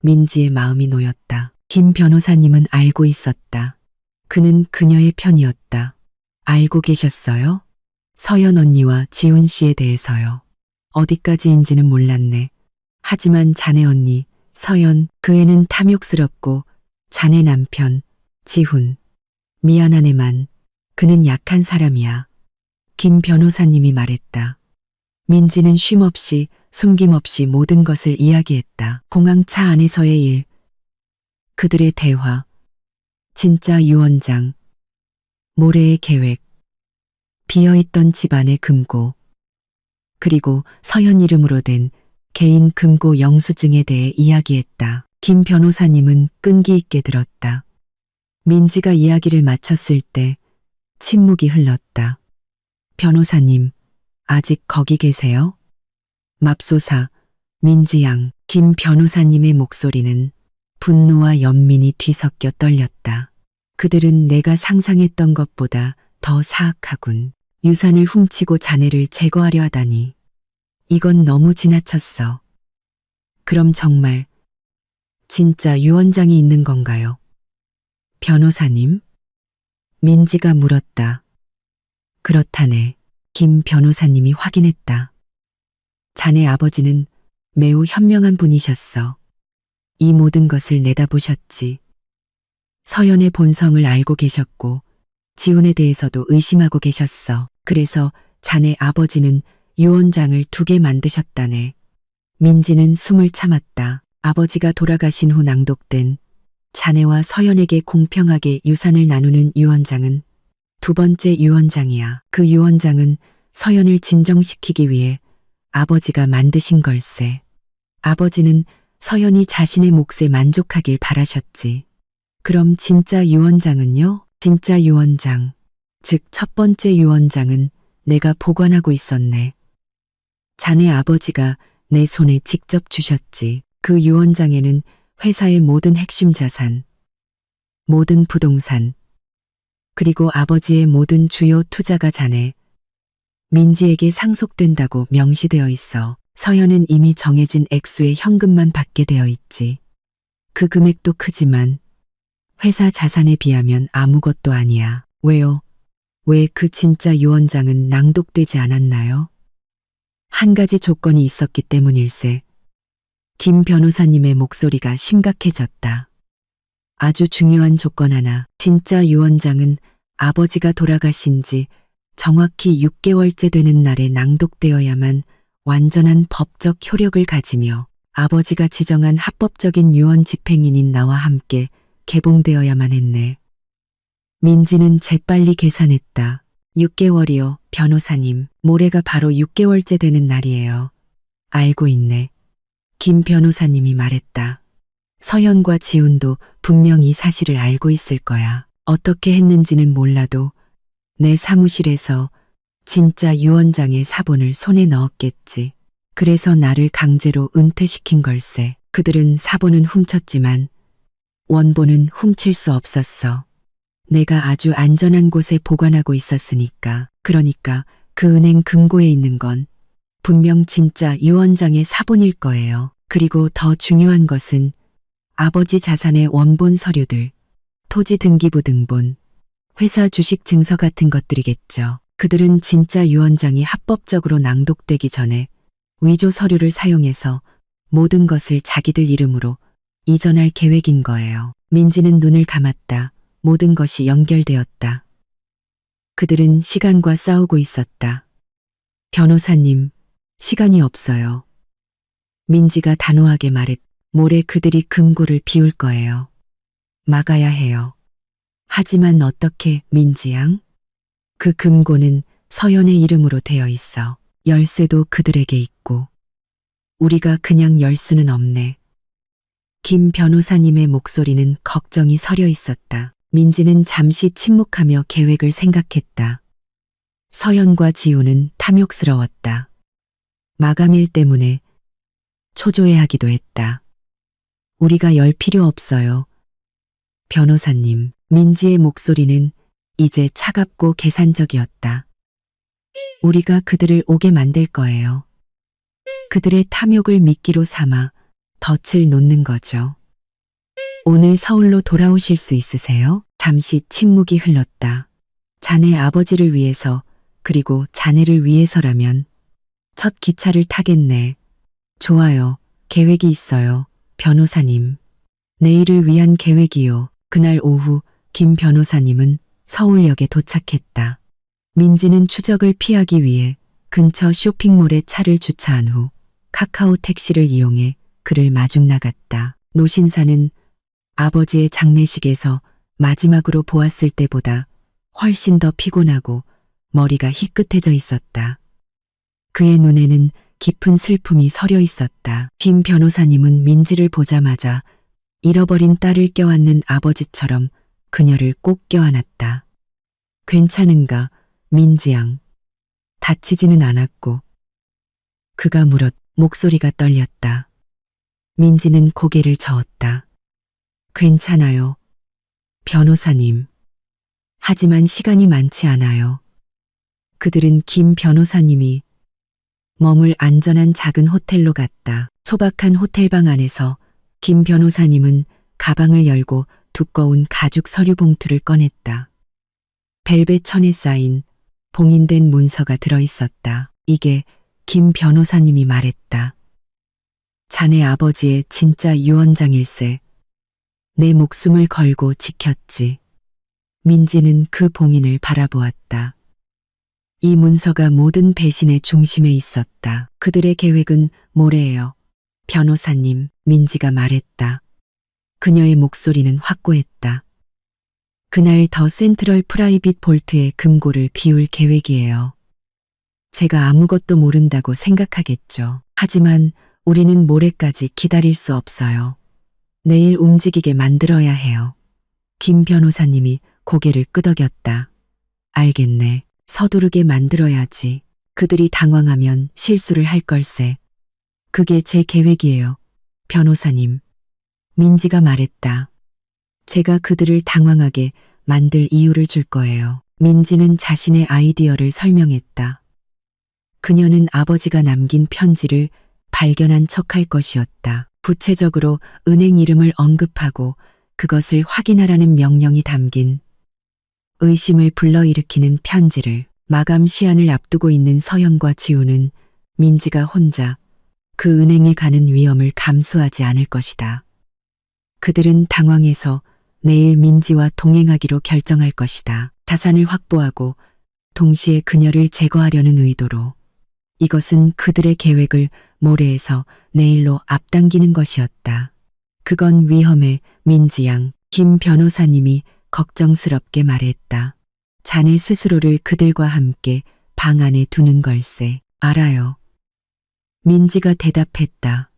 민지의 마음이 놓였다. 김 변호사님은 알고 있었다. 그는 그녀의 편이었다. 알고 계셨어요? 서연 언니와 지훈 씨에 대해서요. 어디까지인지는 몰랐네. 하지만 자네 언니, 서연, 그 애는 탐욕스럽고 자네 남편, 지훈. 미안하네만 그는 약한 사람이야. 김 변호사님이 말했다. 민지는 쉼없이 숨김없이 모든 것을 이야기했다. 공항차 안에서의 일, 그들의 대화, 진짜 유언장, 모레의 계획, 비어있던 집안의 금고, 그리고 서연 이름으로 된 개인 금고 영수증에 대해 이야기했다. 김 변호사님은 끈기 있게 들었다. 민지가 이야기를 마쳤을 때 침묵이 흘렀다. 변호사님, 아직 거기 계세요? 맙소사, 민지 양. 김 변호사님의 목소리는 분노와 연민이 뒤섞여 떨렸다. 그들은 내가 상상했던 것보다 더 사악하군. 유산을 훔치고 자네를 제거하려 하다니. 이건 너무 지나쳤어. 그럼 정말 진짜 유언장이 있는 건가요? 변호사님? 민지가 물었다. 그렇다네. 김 변호사님이 확인했다. 자네 아버지는 매우 현명한 분이셨어. 이 모든 것을 내다보셨지. 서연의 본성을 알고 계셨고 지훈에 대해서도 의심하고 계셨어. 그래서 자네 아버지는 유언장을 2개 만드셨다네. 민지는 숨을 참았다. 아버지가 돌아가신 후 낭독된 자네와 서연에게 공평하게 유산을 나누는 유언장은 2번째 유언장이야. 그 유언장은 서연을 진정시키기 위해 아버지가 만드신 걸세. 아버지는 서연이 자신의 몫에 만족하길 바라셨지. 그럼 진짜 유언장은요? 진짜 유언장, 즉 첫 번째 유언장은 내가 보관하고 있었네. 자네 아버지가 내 손에 직접 주셨지. 그 유언장에는 회사의 모든 핵심 자산, 모든 부동산, 그리고 아버지의 모든 주요 투자가 자네, 민지에게 상속된다고 명시되어 있어. 서연은 이미 정해진 액수의 현금만 받게 되어 있지. 그 금액도 크지만 회사 자산에 비하면 아무것도 아니야. 왜요? 왜 그 진짜 유언장은 낭독되지 않았나요? 한 가지 조건이 있었기 때문일세. 김 변호사님의 목소리가 심각해졌다. 아주 중요한 조건 하나. 진짜 유언장은 아버지가 돌아가신 지 정확히 6개월째 되는 날에 낭독되어야만 완전한 법적 효력을 가지며 아버지가 지정한 합법적인 유언 집행인인 나와 함께 개봉되어야만 했네. 민지는 재빨리 계산했다. 6개월이요, 변호사님. 모레가 바로 6개월째 되는 날이에요. 알고 있네. 김 변호사님이 말했다. 서연과 지훈도 분명 이 사실을 알고 있을 거야. 어떻게 했는지는 몰라도 내 사무실에서 진짜 유언장의 사본을 손에 넣었겠지. 그래서 나를 강제로 은퇴시킨 걸세. 그들은 사본은 훔쳤지만 원본은 훔칠 수 없었어. 내가 아주 안전한 곳에 보관하고 있었으니까. 그러니까 그 은행 금고에 있는 건 분명 진짜 유언장의 사본일 거예요. 그리고 더 중요한 것은 아버지 자산의 원본 서류들, 토지 등기부 등본, 회사 주식 증서 같은 것들이겠죠. 그들은 진짜 유언장이 합법적으로 낭독되기 전에 위조 서류를 사용해서 모든 것을 자기들 이름으로 이전할 계획인 거예요. 민지는 눈을 감았다. 모든 것이 연결되었다. 그들은 시간과 싸우고 있었다. 변호사님, 시간이 없어요. 민지가 단호하게 말했. 모레 그들이 금고를 비울 거예요. 막아야 해요. 하지만 어떻게, 민지 양? 그 금고는 서연의 이름으로 되어 있어. 열쇠도 그들에게 있고. 우리가 그냥 열 수는 없네. 김 변호사님의 목소리는 걱정이 서려 있었다. 민지는 잠시 침묵하며 계획을 생각했다. 서연과 지우는 탐욕스러웠다. 마감일 때문에 초조해하기도 했다. 우리가 열 필요 없어요. 변호사님, 민지의 목소리는 이제 차갑고 계산적이었다. 우리가 그들을 오게 만들 거예요. 그들의 탐욕을 미끼로 삼아 덫을 놓는 거죠. 오늘 서울로 돌아오실 수 있으세요? 잠시 침묵이 흘렀다. 자네 아버지를 위해서 그리고 자네를 위해서라면 첫 기차를 타겠네. 좋아요. 계획이 있어요. 변호사님. 내일을 위한 계획이요. 그날 오후 김 변호사님은 서울역에 도착했다. 민지는 추적을 피하기 위해 근처 쇼핑몰에 차를 주차한 후 카카오 택시를 이용해 그를 마중 나갔다. 노신사는 아버지의 장례식에서 마지막으로 보았을 때보다 훨씬 더 피곤하고 머리가 희끗해져 있었다. 그의 눈에는 깊은 슬픔이 서려 있었다. 김 변호사님은 민지를 보자마자 잃어버린 딸을 껴안는 아버지처럼 그녀를 꼭 껴안았다. 괜찮은가, 민지 양. 다치지는 않았고. 그가 물었. 목소리가 떨렸다. 민지는 고개를 저었다. 괜찮아요. 변호사님. 하지만 시간이 많지 않아요. 그들은 김 변호사님이 머물 안전한 작은 호텔로 갔다. 소박한 호텔방 안에서 김 변호사님은 가방을 열고 두꺼운 가죽 서류 봉투를 꺼냈다. 벨벳 천에 쌓인 봉인된 문서가 들어있었다. 이게 김 변호사님이 말했다. 자네 아버지의 진짜 유언장일세. 내 목숨을 걸고 지켰지. 민지는 그 봉인을 바라보았다. 이 문서가 모든 배신의 중심에 있었다. 그들의 계획은 모레예요. 변호사님, 민지가 말했다. 그녀의 목소리는 확고했다. 그날 더 센트럴 프라이빗 볼트의 금고를 비울 계획이에요. 제가 아무것도 모른다고 생각하겠죠. 하지만 우리는 모레까지 기다릴 수 없어요. 내일 움직이게 만들어야 해요. 김 변호사님이 고개를 끄덕였다. 알겠네. 서두르게 만들어야지. 그들이 당황하면 실수를 할 걸세. 그게 제 계획이에요. 변호사님. 민지가 말했다. 제가 그들을 당황하게 만들 이유를 줄 거예요. 민지는 자신의 아이디어를 설명했다. 그녀는 아버지가 남긴 편지를 발견한 척할 것이었다. 구체적으로 은행 이름을 언급하고 그것을 확인하라는 명령이 담긴 의심을 불러일으키는 편지를. 마감 시한을 앞두고 있는 서연과 지우는 민지가 혼자 그 은행에 가는 위험을 감수하지 않을 것이다. 그들은 당황해서 내일 민지와 동행하기로 결정할 것이다. 자산을 확보하고 동시에 그녀를 제거하려는 의도로. 이것은 그들의 계획을 모래에서 내일로 앞당기는 것이었다. 그건 위험해, 민지양. 김 변호사님이 걱정스럽게 말했다. 자네 스스로를 그들과 함께 방 안에 두는 걸세. 알아요. 민지가 대답했다.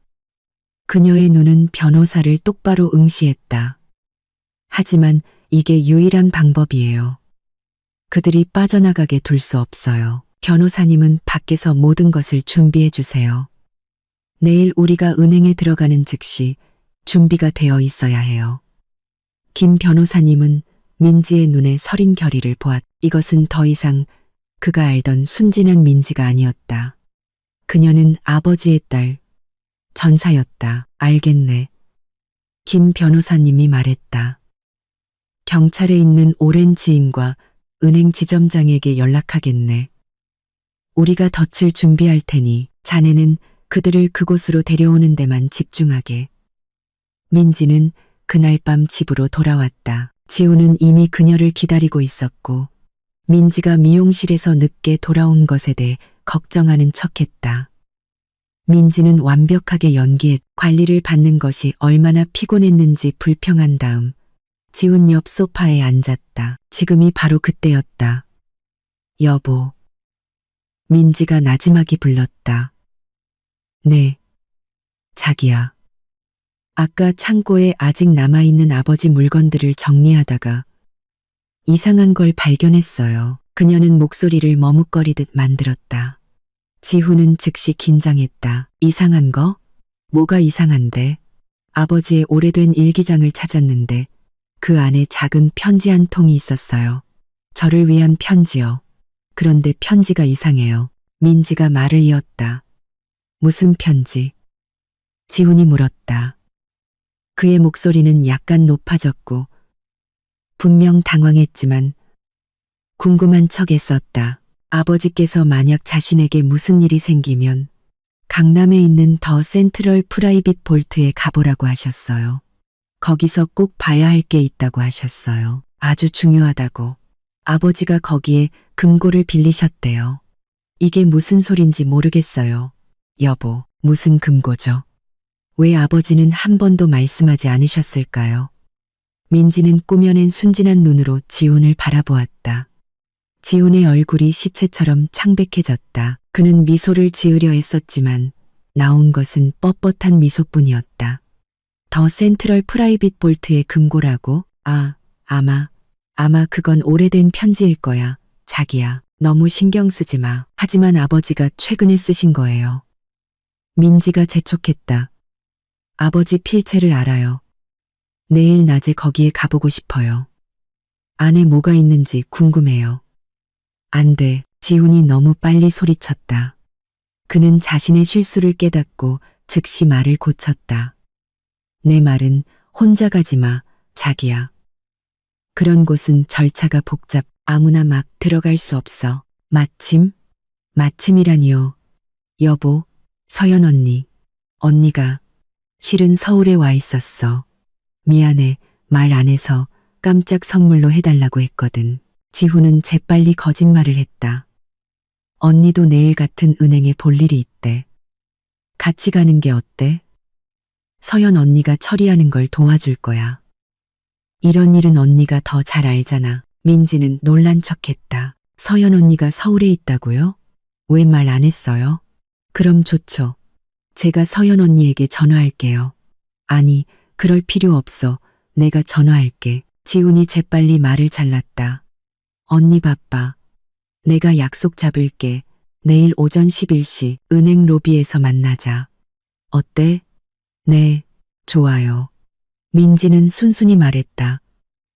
그녀의 눈은 변호사를 똑바로 응시했다. 하지만 이게 유일한 방법이에요. 그들이 빠져나가게 둘 수 없어요. 변호사님은 밖에서 모든 것을 준비해 주세요. 내일 우리가 은행에 들어가는 즉시 준비가 되어 있어야 해요. 김 변호사님은 민지의 눈에 서린 결의를 보았다. 이것은 더 이상 그가 알던 순진한 민지가 아니었다. 그녀는 아버지의 딸, 전사였다. 알겠네. 김 변호사님이 말했다. 경찰에 있는 오랜 지인과 은행 지점장에게 연락하겠네. 우리가 덫을 준비할 테니 자네는 그들을 그곳으로 데려오는 데만 집중하게. 민지는 그날 밤 집으로 돌아왔다. 지우는 이미 그녀를 기다리고 있었고 민지가 미용실에서 늦게 돌아온 것에 대해 걱정하는 척했다. 민지는 완벽하게 연기해 관리를 받는 것이 얼마나 피곤했는지 불평한 다음 지훈 옆 소파에 앉았다. 지금이 바로 그때였다. 여보. 민지가 나지막이 불렀다. 네. 자기야. 아까 창고에 아직 남아있는 아버지 물건들을 정리하다가 이상한 걸 발견했어요. 그녀는 목소리를 머뭇거리듯 만들었다. 지훈은 즉시 긴장했다. 이상한 거? 뭐가 이상한데? 아버지의 오래된 일기장을 찾았는데 그 안에 작은 편지 한 통이 있었어요. 저를 위한 편지요. 그런데 편지가 이상해요. 민지가 말을 이었다. 무슨 편지? 지훈이 물었다. 그의 목소리는 약간 높아졌고 분명 당황했지만 궁금한 척했었다. 아버지께서 만약 자신에게 무슨 일이 생기면 강남에 있는 더 센트럴 프라이빗 볼트에 가보라고 하셨어요. 거기서 꼭 봐야 할 게 있다고 하셨어요. 아주 중요하다고. 아버지가 거기에 금고를 빌리셨대요. 이게 무슨 소린지 모르겠어요. 여보, 무슨 금고죠? 왜 아버지는 한 번도 말씀하지 않으셨을까요? 민지는 꾸며낸 순진한 눈으로 지훈을 바라보았다. 지훈의 얼굴이 시체처럼 창백해졌다. 그는 미소를 지으려 했었지만 나온 것은 뻣뻣한 미소뿐이었다. 더 센트럴 프라이빗 볼트의 금고라고? 아마 그건 오래된 편지일 거야. 자기야, 너무 신경 쓰지 마. 하지만 아버지가 최근에 쓰신 거예요. 민지가 재촉했다. 아버지 필체를 알아요. 내일 낮에 거기에 가보고 싶어요. 안에 뭐가 있는지 궁금해요. 안 돼. 지훈이 너무 빨리 소리쳤다. 그는 자신의 실수를 깨닫고 즉시 말을 고쳤다. 내 말은 혼자 가지 마, 자기야. 그런 곳은 절차가 복잡, 아무나 막 들어갈 수 없어. 마침이라니요. 여보, 서연 언니가 실은 서울에 와 있었어. 미안해, 말 안 해서 깜짝 선물로 해달라고 했거든. 지훈은 재빨리 거짓말을 했다. 언니도 내일 같은 은행에 볼 일이 있대. 같이 가는 게 어때? 서연 언니가 처리하는 걸 도와줄 거야. 이런 일은 언니가 더 잘 알잖아. 민지는 놀란 척했다. 서연 언니가 서울에 있다고요? 왜 말 안 했어요? 그럼 좋죠. 제가 서연 언니에게 전화할게요. 아니, 그럴 필요 없어. 내가 전화할게. 지훈이 재빨리 말을 잘랐다. 언니 바빠. 내가 약속 잡을게. 내일 오전 11시 은행 로비에서 만나자. 어때? 네, 좋아요. 민지는 순순히 말했다.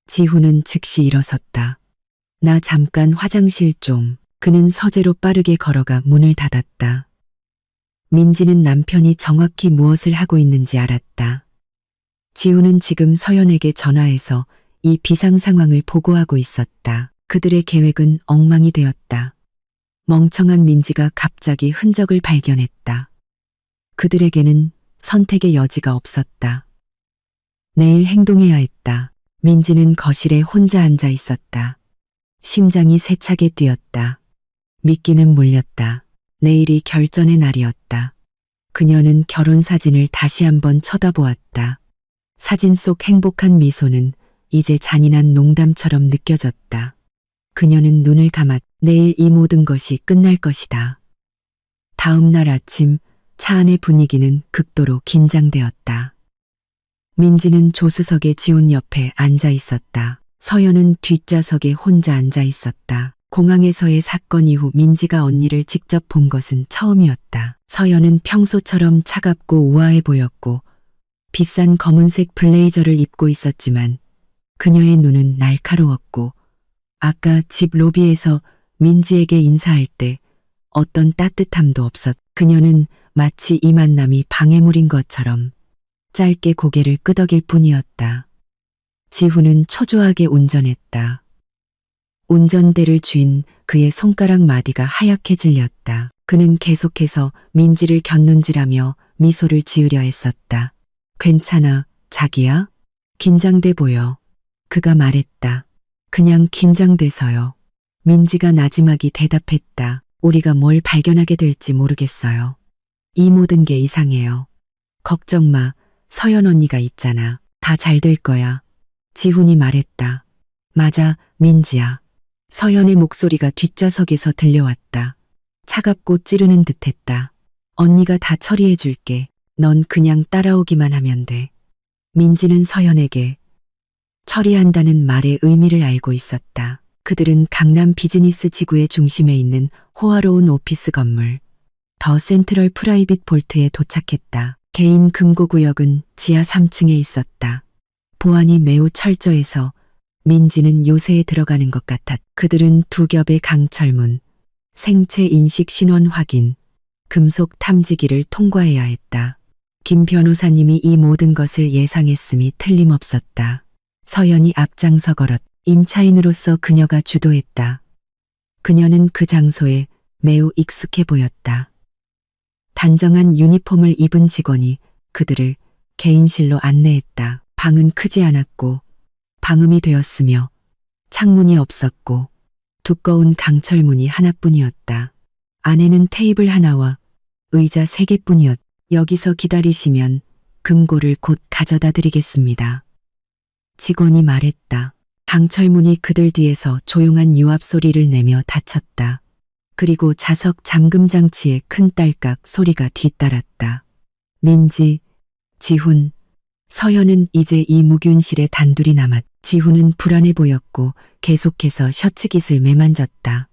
지훈은 즉시 일어섰다. 나 잠깐 화장실 좀. 그는 서재로 빠르게 걸어가 문을 닫았다. 민지는 남편이 정확히 무엇을 하고 있는지 알았다. 지훈은 지금 서연에게 전화해서 이 비상 상황을 보고하고 있었다. 그들의 계획은 엉망이 되었다. 멍청한 민지가 갑자기 흔적을 발견했다. 그들에게는 선택의 여지가 없었다. 내일 행동해야 했다. 민지는 거실에 혼자 앉아 있었다. 심장이 세차게 뛰었다. 미끼는 물렸다. 내일이 결전의 날이었다. 그녀는 결혼 사진을 다시 한번 쳐다보았다. 사진 속 행복한 미소는 이제 잔인한 농담처럼 느껴졌다. 그녀는 눈을 감았. 내일 이 모든 것이 끝날 것이다. 다음 날 아침 차 안의 분위기는 극도로 긴장되었다. 민지는 조수석에 지훈 옆에 앉아 있었다. 서연은 뒷좌석에 혼자 앉아 있었다. 공항에서의 사건 이후 민지가 언니를 직접 본 것은 처음이었다. 서연은 평소처럼 차갑고 우아해 보였고 비싼 검은색 블레이저를 입고 있었지만 그녀의 눈은 날카로웠고 아까 집 로비에서 민지에게 인사할 때 어떤 따뜻함도 없었. 그녀는 마치 이 만남이 방해물인 것처럼 짧게 고개를 끄덕일 뿐이었다. 지훈은 초조하게 운전했다. 운전대를 쥔 그의 손가락 마디가 하얗게 질렸다. 그는 계속해서 민지를 곁눈질하며 미소를 지으려 했었다. 괜찮아, 자기야? 긴장돼 보여. 그가 말했다. 그냥 긴장돼서요. 민지가 나지막이 대답했다. 우리가 뭘 발견하게 될지 모르겠어요. 이 모든 게 이상해요. 걱정 마. 서연 언니가 있잖아. 다 잘 될 거야. 지훈이 말했다. 맞아, 민지야. 서연의 목소리가 뒷좌석에서 들려왔다. 차갑고 찌르는 듯했다. 언니가 다 처리해 줄게. 넌 그냥 따라오기만 하면 돼. 민지는 서연에게 처리한다는 말의 의미를 알고 있었다. 그들은 강남 비즈니스 지구의 중심에 있는 호화로운 오피스 건물 더 센트럴 프라이빗 볼트에 도착했다. 개인 금고구역은 지하 3층에 있었다. 보안이 매우 철저해서 민지는 요새에 들어가는 것 같았다. 그들은 두 겹의 강철문, 생체 인식 신원 확인, 금속 탐지기를 통과해야 했다. 김 변호사님이 이 모든 것을 예상했음이 틀림없었다. 서연이 앞장서 걸었. 임차인으로서 그녀가 주도했다. 그녀는 그 장소에 매우 익숙해 보였다. 단정한 유니폼을 입은 직원이 그들을 개인실로 안내했다. 방은 크지 않았고 방음이 되었으며 창문이 없었고 두꺼운 강철문이 하나뿐이었다. 안에는 테이블 하나와 의자 3개뿐이었다. 여기서 기다리시면 금고를 곧 가져다 드리겠습니다. 직원이 말했다. 강철문이 그들 뒤에서 조용한 유압 소리를 내며 닫혔다. 그리고 자석 잠금 장치의 큰 딸깍 소리가 뒤따랐다. 민지, 지훈, 서연은 이제 이 무균실에 단둘이 남았. 지훈은 불안해 보였고 계속해서 셔츠깃을 매만졌다.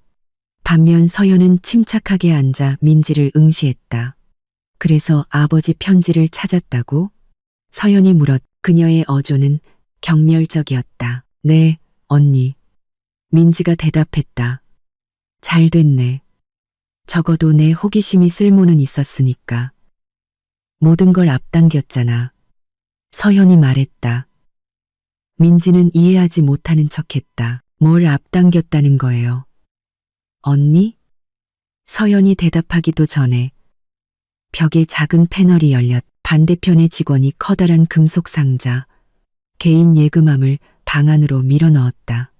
반면 서연은 침착하게 앉아 민지를 응시했다. 그래서 아버지 편지를 찾았다고? 서연이 물었. 그녀의 어조는 경멸적이었다. 네, 언니. 민지가 대답했다. 잘 됐네. 적어도 내 호기심이 쓸모는 있었으니까. 모든 걸 앞당겼잖아. 서연이 말했다. 민지는 이해하지 못하는 척했다. 뭘 앞당겼다는 거예요? 언니? 서연이 대답하기도 전에 벽에 작은 패널이 열렸. 반대편의 직원이 커다란 금속 상자, 개인 예금함을 방 안으로 밀어 넣었다.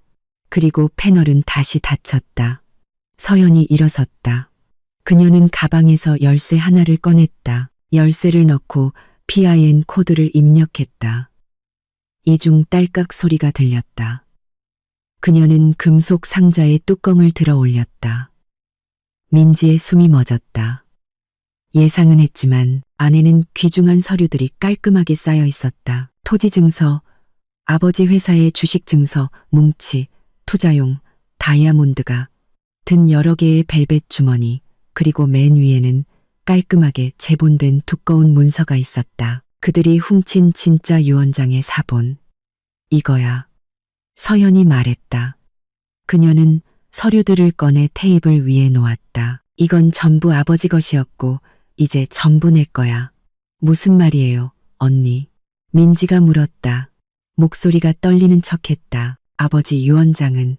그리고 패널은 다시 닫혔다. 서연이 일어섰다. 그녀는 가방에서 열쇠 하나를 꺼냈다. 열쇠를 넣고 PIN 코드를 입력했다. 이중 딸깍 소리가 들렸다. 그녀는 금속 상자의 뚜껑을 들어 올렸다. 민지의 숨이 멎었다. 예상은 했지만 안에는 귀중한 서류들이 깔끔하게 쌓여 있었다. 토지 증서, 아버지 회사의 주식 증서, 뭉치, 투자용, 다이아몬드가 든 여러 개의 벨벳 주머니, 그리고 맨 위에는 깔끔하게 재본된 두꺼운 문서가 있었다. 그들이 훔친 진짜 유언장의 사본. 이거야. 서연이 말했다. 그녀는 서류들을 꺼내 테이블 위에 놓았다. 이건 전부 아버지 것이었고 이제 전부 내 거야. 무슨 말이에요, 언니? 민지가 물었다. 목소리가 떨리는 척했다. 아버지 유언장은,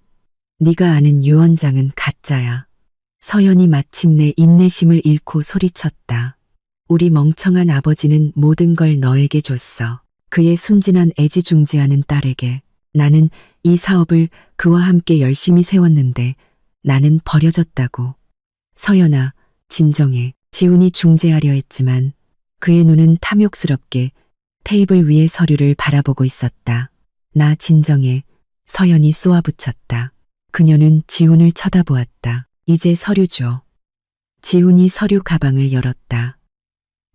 네가 아는 유언장은 가짜야. 서연이 마침내 인내심을 잃고 소리쳤다. 우리 멍청한 아버지는 모든 걸 너에게 줬어. 그의 순진한 애지중지하는 딸에게. 나는 이 사업을 그와 함께 열심히 세웠는데 나는 버려졌다고. 서연아, 진정해. 지훈이 중재하려 했지만 그의 눈은 탐욕스럽게 테이블 위의 서류를 바라보고 있었다. 나 진정해. 서연이 쏘아붙였다. 그녀는 지훈을 쳐다보았다. 이제 서류 줘. 지훈이 서류 가방을 열었다.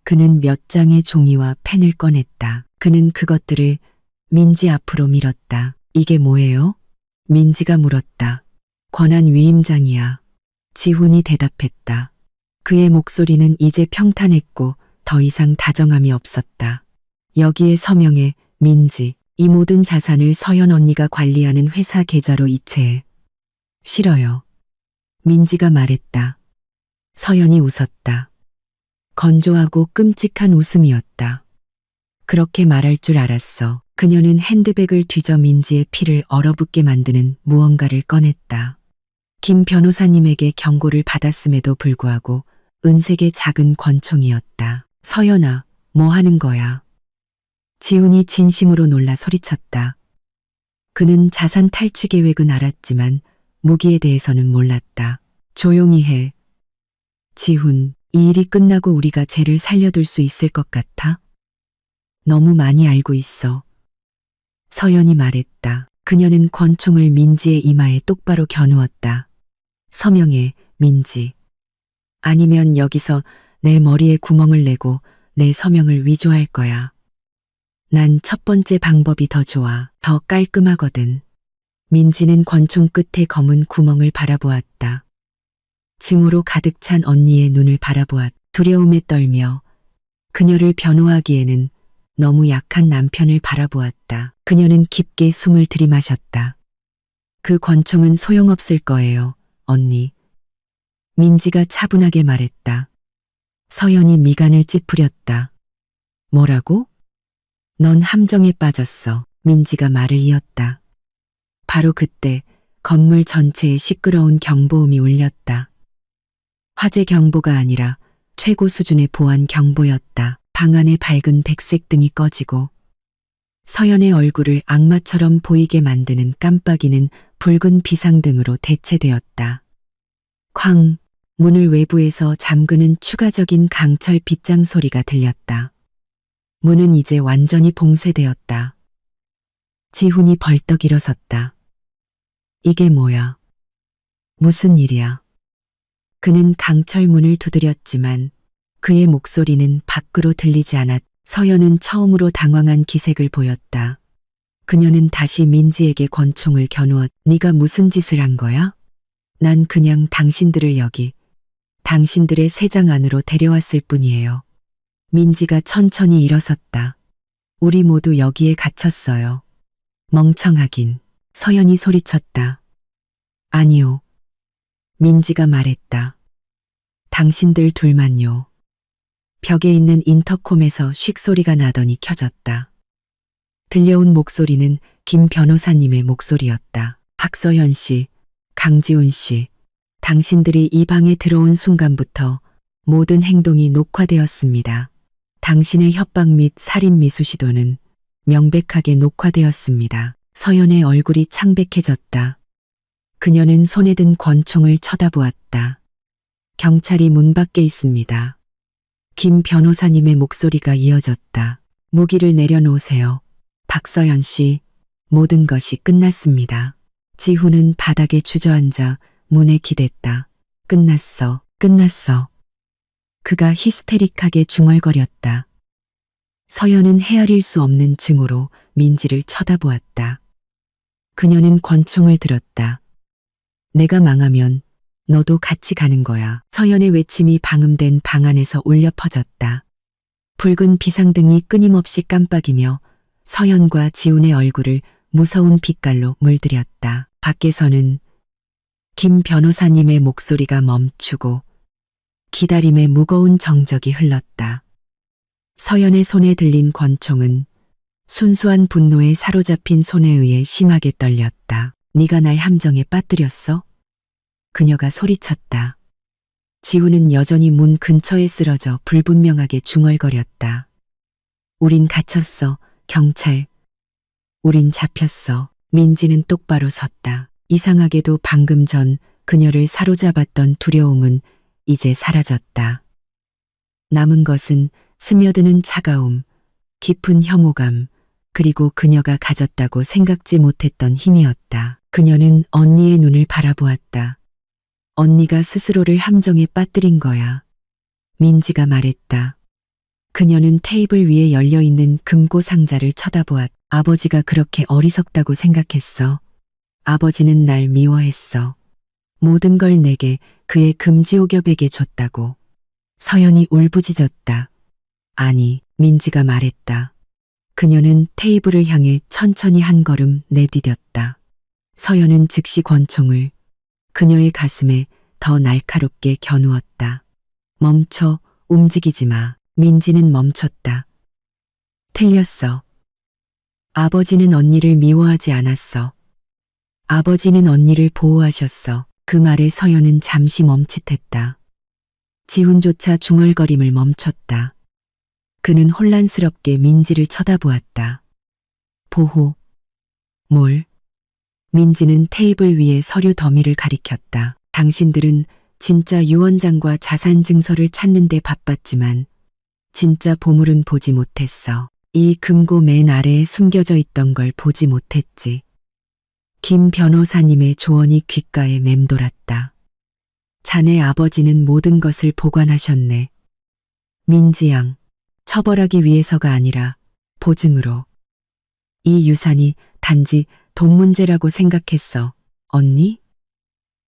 그는 몇 장의 종이와 펜을 꺼냈다. 그는 그것들을 민지 앞으로 밀었다. 이게 뭐예요? 민지가 물었다. 권한 위임장이야. 지훈이 대답했다. 그의 목소리는 이제 평탄했고 더 이상 다정함이 없었다. 여기에 서명해, 민지. 이 모든 자산을 서연 언니가 관리하는 회사 계좌로 이체해. 싫어요. 민지가 말했다. 서연이 웃었다. 건조하고 끔찍한 웃음이었다. 그렇게 말할 줄 알았어. 그녀는 핸드백을 뒤져 민지의 피를 얼어붙게 만드는 무언가를 꺼냈다. 김 변호사님에게 경고를 받았음에도 불구하고 은색의 작은 권총이었다. 서연아, 뭐 하는 거야? 지훈이 진심으로 놀라 소리쳤다. 그는 자산 탈취 계획은 알았지만 무기에 대해서는 몰랐다. 조용히 해. 지훈, 이 일이 끝나고 우리가 쟤를 살려둘 수 있을 것 같아? 너무 많이 알고 있어. 서연이 말했다. 그녀는 권총을 민지의 이마에 똑바로 겨누었다. 서명해, 민지. 아니면 여기서 내 머리에 구멍을 내고 내 서명을 위조할 거야. 난 첫 번째 방법이 더 좋아. 더 깔끔하거든. 민지는 권총 끝에 검은 구멍을 바라보았다. 증오로 가득 찬 언니의 눈을 바라보았. 두려움에 떨며 그녀를 변호하기에는 너무 약한 남편을 바라보았다. 그녀는 깊게 숨을 들이마셨다. 그 권총은 소용없을 거예요, 언니. 민지가 차분하게 말했다. 서연이 미간을 찌푸렸다. 뭐라고? 넌 함정에 빠졌어. 민지가 말을 이었다. 바로 그때 건물 전체에 시끄러운 경보음이 울렸다. 화재 경보가 아니라 최고 수준의 보안 경보였다. 방 안의 밝은 백색 등이 꺼지고 서연의 얼굴을 악마처럼 보이게 만드는 깜빡이는 붉은 비상등으로 대체되었다. 쾅! 문을 외부에서 잠그는 추가적인 강철 빗장 소리가 들렸다. 문은 이제 완전히 봉쇄되었다. 지훈이 벌떡 일어섰다. 이게 뭐야? 무슨 일이야? 그는 강철 문을 두드렸지만 그의 목소리는 밖으로 들리지 않았. 서연은 처음으로 당황한 기색을 보였다. 그녀는 다시 민지에게 권총을 겨누었. 네가 무슨 짓을 한 거야? 난 그냥 당신들을 여기, 당신들의 세장 안으로 데려왔을 뿐이에요. 민지가 천천히 일어섰다. 우리 모두 여기에 갇혔어요. 멍청하긴. 서연이 소리쳤다. 아니요. 민지가 말했다. 당신들 둘만요. 벽에 있는 인터콤에서 쉭 소리가 나더니 켜졌다. 들려온 목소리는 김 변호사님의 목소리였다. 박서연 씨, 강지훈 씨, 당신들이 이 방에 들어온 순간부터 모든 행동이 녹화되었습니다. 당신의 협박 및 살인 미수 시도는 명백하게 녹화되었습니다. 서연의 얼굴이 창백해졌다. 그녀는 손에 든 권총을 쳐다보았다. 경찰이 문 밖에 있습니다. 김 변호사님의 목소리가 이어졌다. 무기를 내려놓으세요. 박서연 씨, 모든 것이 끝났습니다. 지훈은 바닥에 주저앉아 문에 기댔다. 끝났어, 끝났어. 그가 히스테릭하게 중얼거렸다. 서연은 헤아릴 수 없는 증오로 민지를 쳐다보았다. 그녀는 권총을 들었다. 내가 망하면 너도 같이 가는 거야. 서연의 외침이 방음된 방 안에서 울려 퍼졌다. 붉은 비상등이 끊임없이 깜빡이며 서연과 지훈의 얼굴을 무서운 빛깔로 물들였다. 밖에서는 김 변호사님의 목소리가 멈추고 기다림의 무거운 정적이 흘렀다. 서연의 손에 들린 권총은 순수한 분노에 사로잡힌 손에 의해 심하게 떨렸다. 네가 날 함정에 빠뜨렸어? 그녀가 소리쳤다. 지훈은 여전히 문 근처에 쓰러져 불분명하게 중얼거렸다. 우린 갇혔어. 경찰. 우린 잡혔어. 민지는 똑바로 섰다. 이상하게도 방금 전 그녀를 사로잡았던 두려움은 이제 사라졌다. 남은 것은 스며드는 차가움, 깊은 혐오감, 그리고 그녀가 가졌다고 생각지 못했던 힘이었다. 그녀는 언니의 눈을 바라보았다. 언니가 스스로를 함정에 빠뜨린 거야. 민지가 말했다. 그녀는 테이블 위에 열려있는 금고 상자를 쳐다보았다. 아버지가 그렇게 어리석다고 생각했어. 아버지는 날 미워했어. 모든 걸 내게, 그의 금지옥엽에게 줬다고. 서연이 울부짖었다. 아니, 민지가 말했다. 그녀는 테이블을 향해 천천히 한 걸음 내디뎠다. 서연은 즉시 권총을 그녀의 가슴에 더 날카롭게 겨누었다. 멈춰, 움직이지 마. 민지는 멈췄다. 틀렸어. 아버지는 언니를 미워하지 않았어. 아버지는 언니를 보호하셨어. 그 말에 서연은 잠시 멈칫했다. 지훈조차 중얼거림을 멈췄다. 그는 혼란스럽게 민지를 쳐다보았다. 보호. 뭘? 민지는 테이블 위에 서류 더미를 가리켰다. 당신들은 진짜 유언장과 자산 증서를 찾는 데 바빴지만 진짜 보물은 보지 못했어. 이 금고 맨 아래에 숨겨져 있던 걸 보지 못했지. 김 변호사님의 조언이 귓가에 맴돌았다. 자네 아버지는 모든 것을 보관하셨네. 민지양, 처벌하기 위해서가 아니라 보증으로. 이 유산이 단지 돈 문제라고 생각했어. 언니?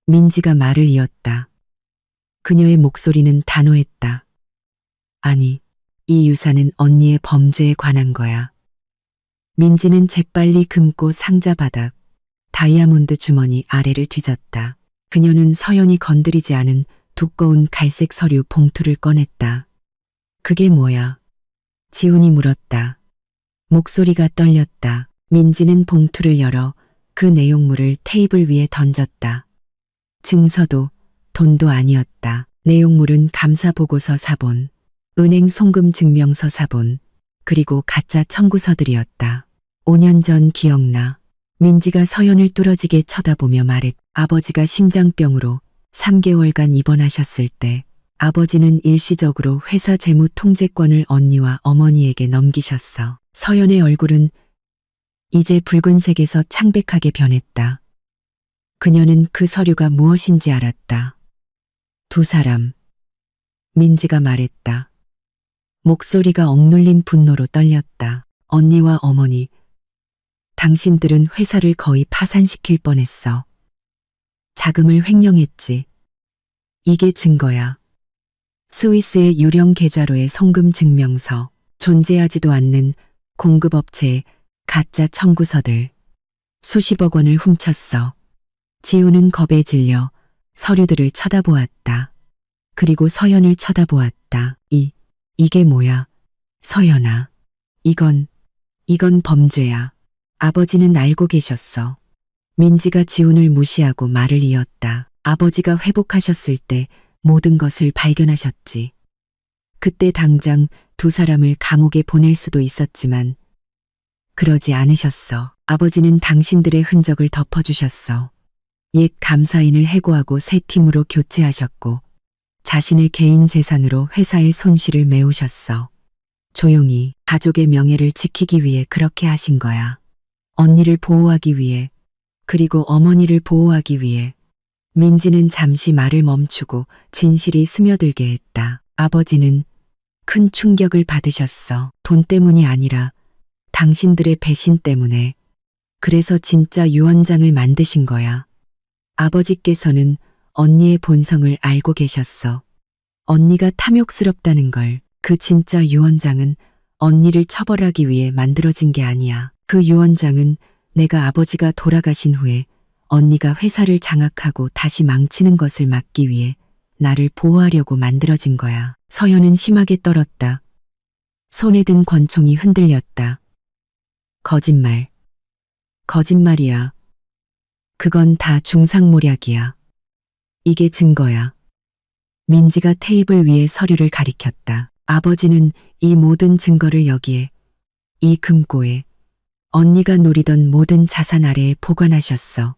민지가 말을 이었다. 그녀의 목소리는 단호했다. 아니, 이 유산은 언니의 범죄에 관한 거야. 민지는 재빨리 금고 상자 바닥, 다이아몬드 주머니 아래를 뒤졌다. 그녀는 서연이 건드리지 않은 두꺼운 갈색 서류 봉투를 꺼냈다. 그게 뭐야? 지훈이 물었다. 목소리가 떨렸다. 민지는 봉투를 열어 그 내용물을 테이블 위에 던졌다. 증서도 돈도 아니었다. 내용물은 감사보고서 사본, 은행 송금 증명서 사본, 그리고 가짜 청구서들이었다. 5년 전 기억나. 민지가 서연을 뚫어지게 쳐다보며 말했다. 아버지가 심장병으로 3개월간 입원하셨을 때 아버지는 일시적으로 회사 재무 통제권을 언니와 어머니에게 넘기셨어. 서연의 얼굴은 이제 붉은색에서 창백하게 변했다. 그녀는 그 서류가 무엇인지 알았다. 두 사람. 민지가 말했다. 목소리가 억눌린 분노로 떨렸다. 언니와 어머니. 당신들은 회사를 거의 파산시킬 뻔했어. 자금을 횡령했지. 이게 증거야. 스위스의 유령 계좌로의 송금 증명서, 존재하지도 않는 공급업체의 가짜 청구서들, 수십억 원을 훔쳤어. 지우는 겁에 질려 서류들을 쳐다보았다. 그리고 서연을 쳐다보았다. 이게 뭐야? 서연아. 이건 범죄야. 아버지는 알고 계셨어. 민지가 지훈을 무시하고 말을 이었다. 아버지가 회복하셨을 때 모든 것을 발견하셨지. 그때 당장 두 사람을 감옥에 보낼 수도 있었지만 그러지 않으셨어. 아버지는 당신들의 흔적을 덮어주셨어. 옛 감사인을 해고하고 새 팀으로 교체하셨고 자신의 개인 재산으로 회사의 손실을 메우셨어. 조용히 가족의 명예를 지키기 위해 그렇게 하신 거야. 언니를 보호하기 위해, 그리고 어머니를 보호하기 위해. 민지는 잠시 말을 멈추고 진실이 스며들게 했다. 아버지는 큰 충격을 받으셨어. 돈 때문이 아니라 당신들의 배신 때문에. 그래서 진짜 유언장을 만드신 거야. 아버지께서는 언니의 본성을 알고 계셨어. 언니가 탐욕스럽다는 걸. 그 진짜 유언장은 언니를 처벌하기 위해 만들어진 게 아니야. 그 유언장은 내가 아버지가 돌아가신 후에 언니가 회사를 장악하고 다시 망치는 것을 막기 위해 나를 보호하려고 만들어진 거야. 서연은 심하게 떨었다. 손에 든 권총이 흔들렸다. 거짓말. 거짓말이야. 그건 다 중상모략이야. 이게 증거야. 민지가 테이블 위에 서류를 가리켰다. 아버지는 이 모든 증거를 여기에, 이 금고에, 언니가 노리던 모든 자산 아래에 보관하셨어.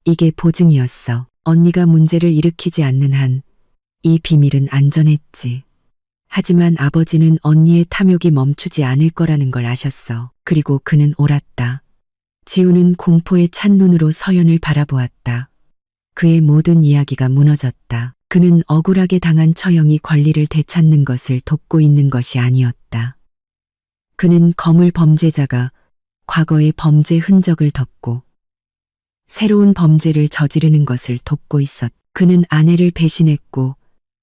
이게 보증이었어. 언니가 문제를 일으키지 않는 한 이 비밀은 안전했지. 하지만 아버지는 언니의 탐욕이 멈추지 않을 거라는 걸 아셨어. 그리고 그는 옳았다. 지우는 공포에 찬 눈으로 서연을 바라보았다. 그의 모든 이야기가 무너졌다. 그는 억울하게 당한 처형이 권리를 되찾는 것을 돕고 있는 것이 아니었다. 그는 거물 범죄자가 과거의 범죄 흔적을 덮고 새로운 범죄를 저지르는 것을 돕고 있었다. 그는 아내를 배신했고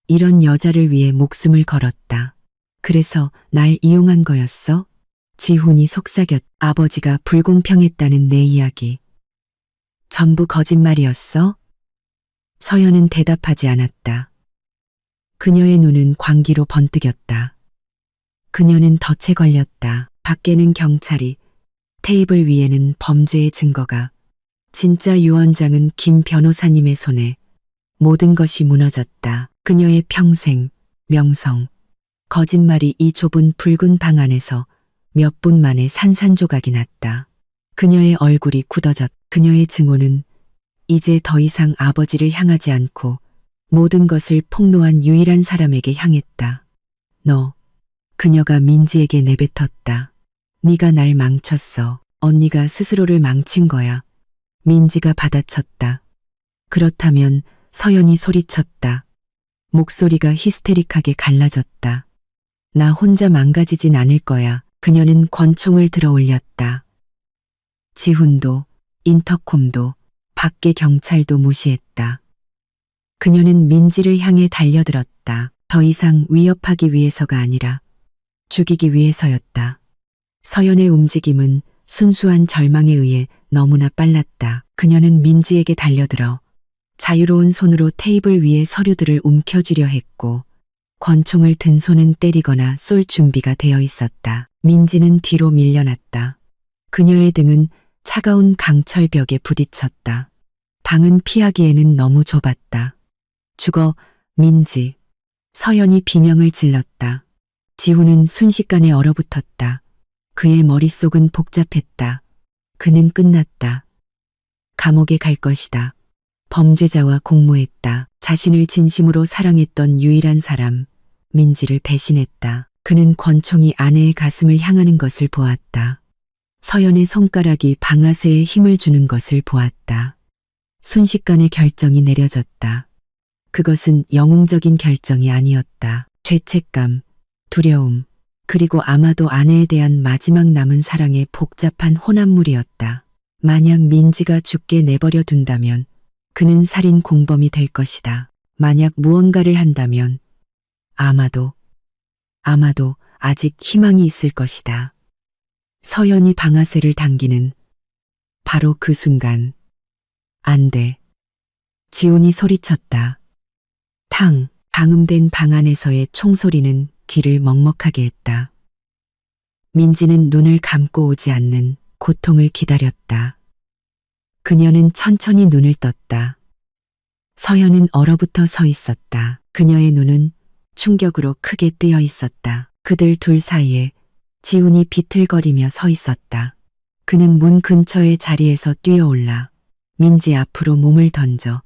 이런 여자를 위해 목숨을 걸었다. 그래서 날 이용한 거였어? 지훈이 속삭였다. 아버지가 불공평했다는 내 이야기. 전부 거짓말이었어? 서연은 대답하지 않았다. 그녀의 눈은 광기로 번뜩였다. 그녀는 덫에 걸렸다. 밖에는 경찰이, 테이블 위에는 범죄의 증거가. 진짜 유언장은 김 변호사님의 손에. 모든 것이 무너졌다. 그녀의 평생, 명성, 거짓말이 이 좁은 붉은 방 안에서 몇 분 만에 산산조각이 났다. 그녀의 얼굴이 굳어졌다. 그녀의 증오는 이제 더 이상 아버지를 향하지 않고 모든 것을 폭로한 유일한 사람에게 향했다. 너, 그녀가 민지에게 내뱉었다. 네가 날 망쳤어. 언니가 스스로를 망친 거야. 민지가 받아쳤다. 그렇다면 서연이 소리쳤다. 목소리가 히스테릭하게 갈라졌다. 나 혼자 망가지진 않을 거야. 그녀는 권총을 들어 올렸다. 지훈도, 인터콤도, 밖의 경찰도 무시했다. 그녀는 민지를 향해 달려들었다. 더 이상 위협하기 위해서가 아니라 죽이기 위해서였다. 서연의 움직임은 순수한 절망에 의해 너무나 빨랐다. 그녀는 민지에게 달려들어 자유로운 손으로 테이블 위의 서류들을 움켜쥐려 했고 권총을 든 손은 때리거나 쏠 준비가 되어 있었다. 민지는 뒤로 밀려났다. 그녀의 등은 차가운 강철벽에 부딪혔다. 방은 피하기에는 너무 좁았다. 죽어, 민지. 서연이 비명을 질렀다. 지훈은 순식간에 얼어붙었다. 그의 머릿속은 복잡했다. 그는 끝났다. 감옥에 갈 것이다. 범죄자와 공모했다. 자신을 진심으로 사랑했던 유일한 사람, 민지를 배신했다. 그는 권총이 아내의 가슴을 향하는 것을 보았다. 서연의 손가락이 방아쇠에 힘을 주는 것을 보았다. 순식간에 결정이 내려졌다. 그것은 영웅적인 결정이 아니었다. 죄책감, 두려움, 그리고 아마도 아내에 대한 마지막 남은 사랑의 복잡한 혼합물이었다. 만약 민지가 죽게 내버려 둔다면 그는 살인 공범이 될 것이다. 만약 무언가를 한다면 아마도 아직 희망이 있을 것이다. 서연이 방아쇠를 당기는 바로 그 순간. 안 돼. 지훈이 소리쳤다. 탕, 방음된 방 안에서의 총소리는 귀를 먹먹하게 했다. 민지는 눈을 감고 오지 않는 고통을 기다렸다. 그녀는 천천히 눈을 떴다. 서연은 얼어붙어 서 있었다. 그녀의 눈은 충격으로 크게 뜨여 있었다. 그들 둘 사이에 지훈이 비틀거리며 서 있었다. 그는 문 근처의 자리에서 뛰어올라 민지 앞으로 몸을 던져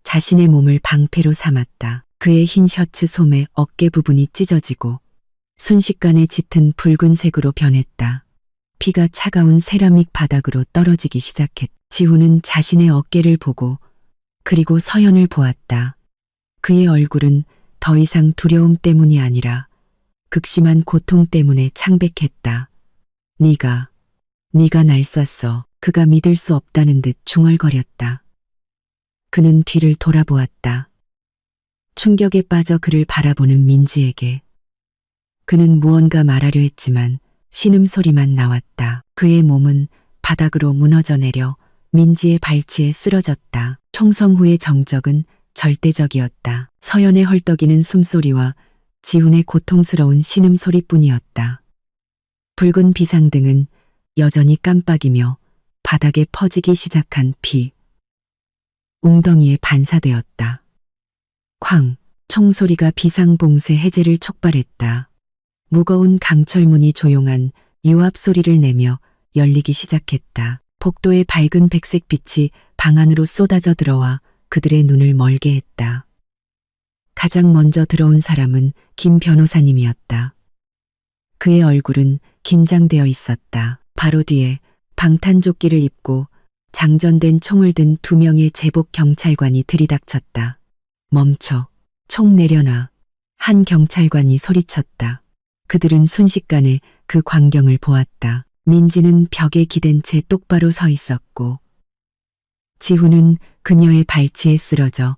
자신의 몸을 방패로 삼았다. 그의 흰 셔츠 소매 어깨 부분이 찢어지고 순식간에 짙은 붉은색으로 변했다. 피가 차가운 세라믹 바닥으로 떨어지기 시작했다. 지훈은 자신의 어깨를 보고 그리고 서연을 보았다. 그의 얼굴은 더 이상 두려움 때문이 아니라 극심한 고통 때문에 창백했다. 네가 날 쐈어. 그가 믿을 수 없다는 듯 중얼거렸다. 그는 뒤를 돌아보았다. 충격에 빠져 그를 바라보는 민지에게. 그는 무언가 말하려 했지만 신음소리만 나왔다. 그의 몸은 바닥으로 무너져 내려 민지의 발치에 쓰러졌다. 총성 후의 정적은 절대적이었다. 서연의 헐떡이는 숨소리와 지훈의 고통스러운 신음소리뿐이었다. 붉은 비상등은 여전히 깜빡이며 바닥에 퍼지기 시작한 피. 웅덩이에 반사되었다. 쾅, 총소리가 비상봉쇄 해제를 촉발했다. 무거운 강철문이 조용한 유압 소리를 내며 열리기 시작했다. 복도의 밝은 백색 빛이 방 안으로 쏟아져 들어와 그들의 눈을 멀게 했다. 가장 먼저 들어온 사람은 김 변호사님이었다. 그의 얼굴은 긴장되어 있었다. 바로 뒤에 방탄조끼를 입고 장전된 총을 든 2명의 제복 경찰관이 들이닥쳤다. 멈춰. 총 내려놔. 한 경찰관이 소리쳤다. 그들은 순식간에 그 광경을 보았다. 민지는 벽에 기댄 채 똑바로 서 있었고 지훈은 그녀의 발치에 쓰러져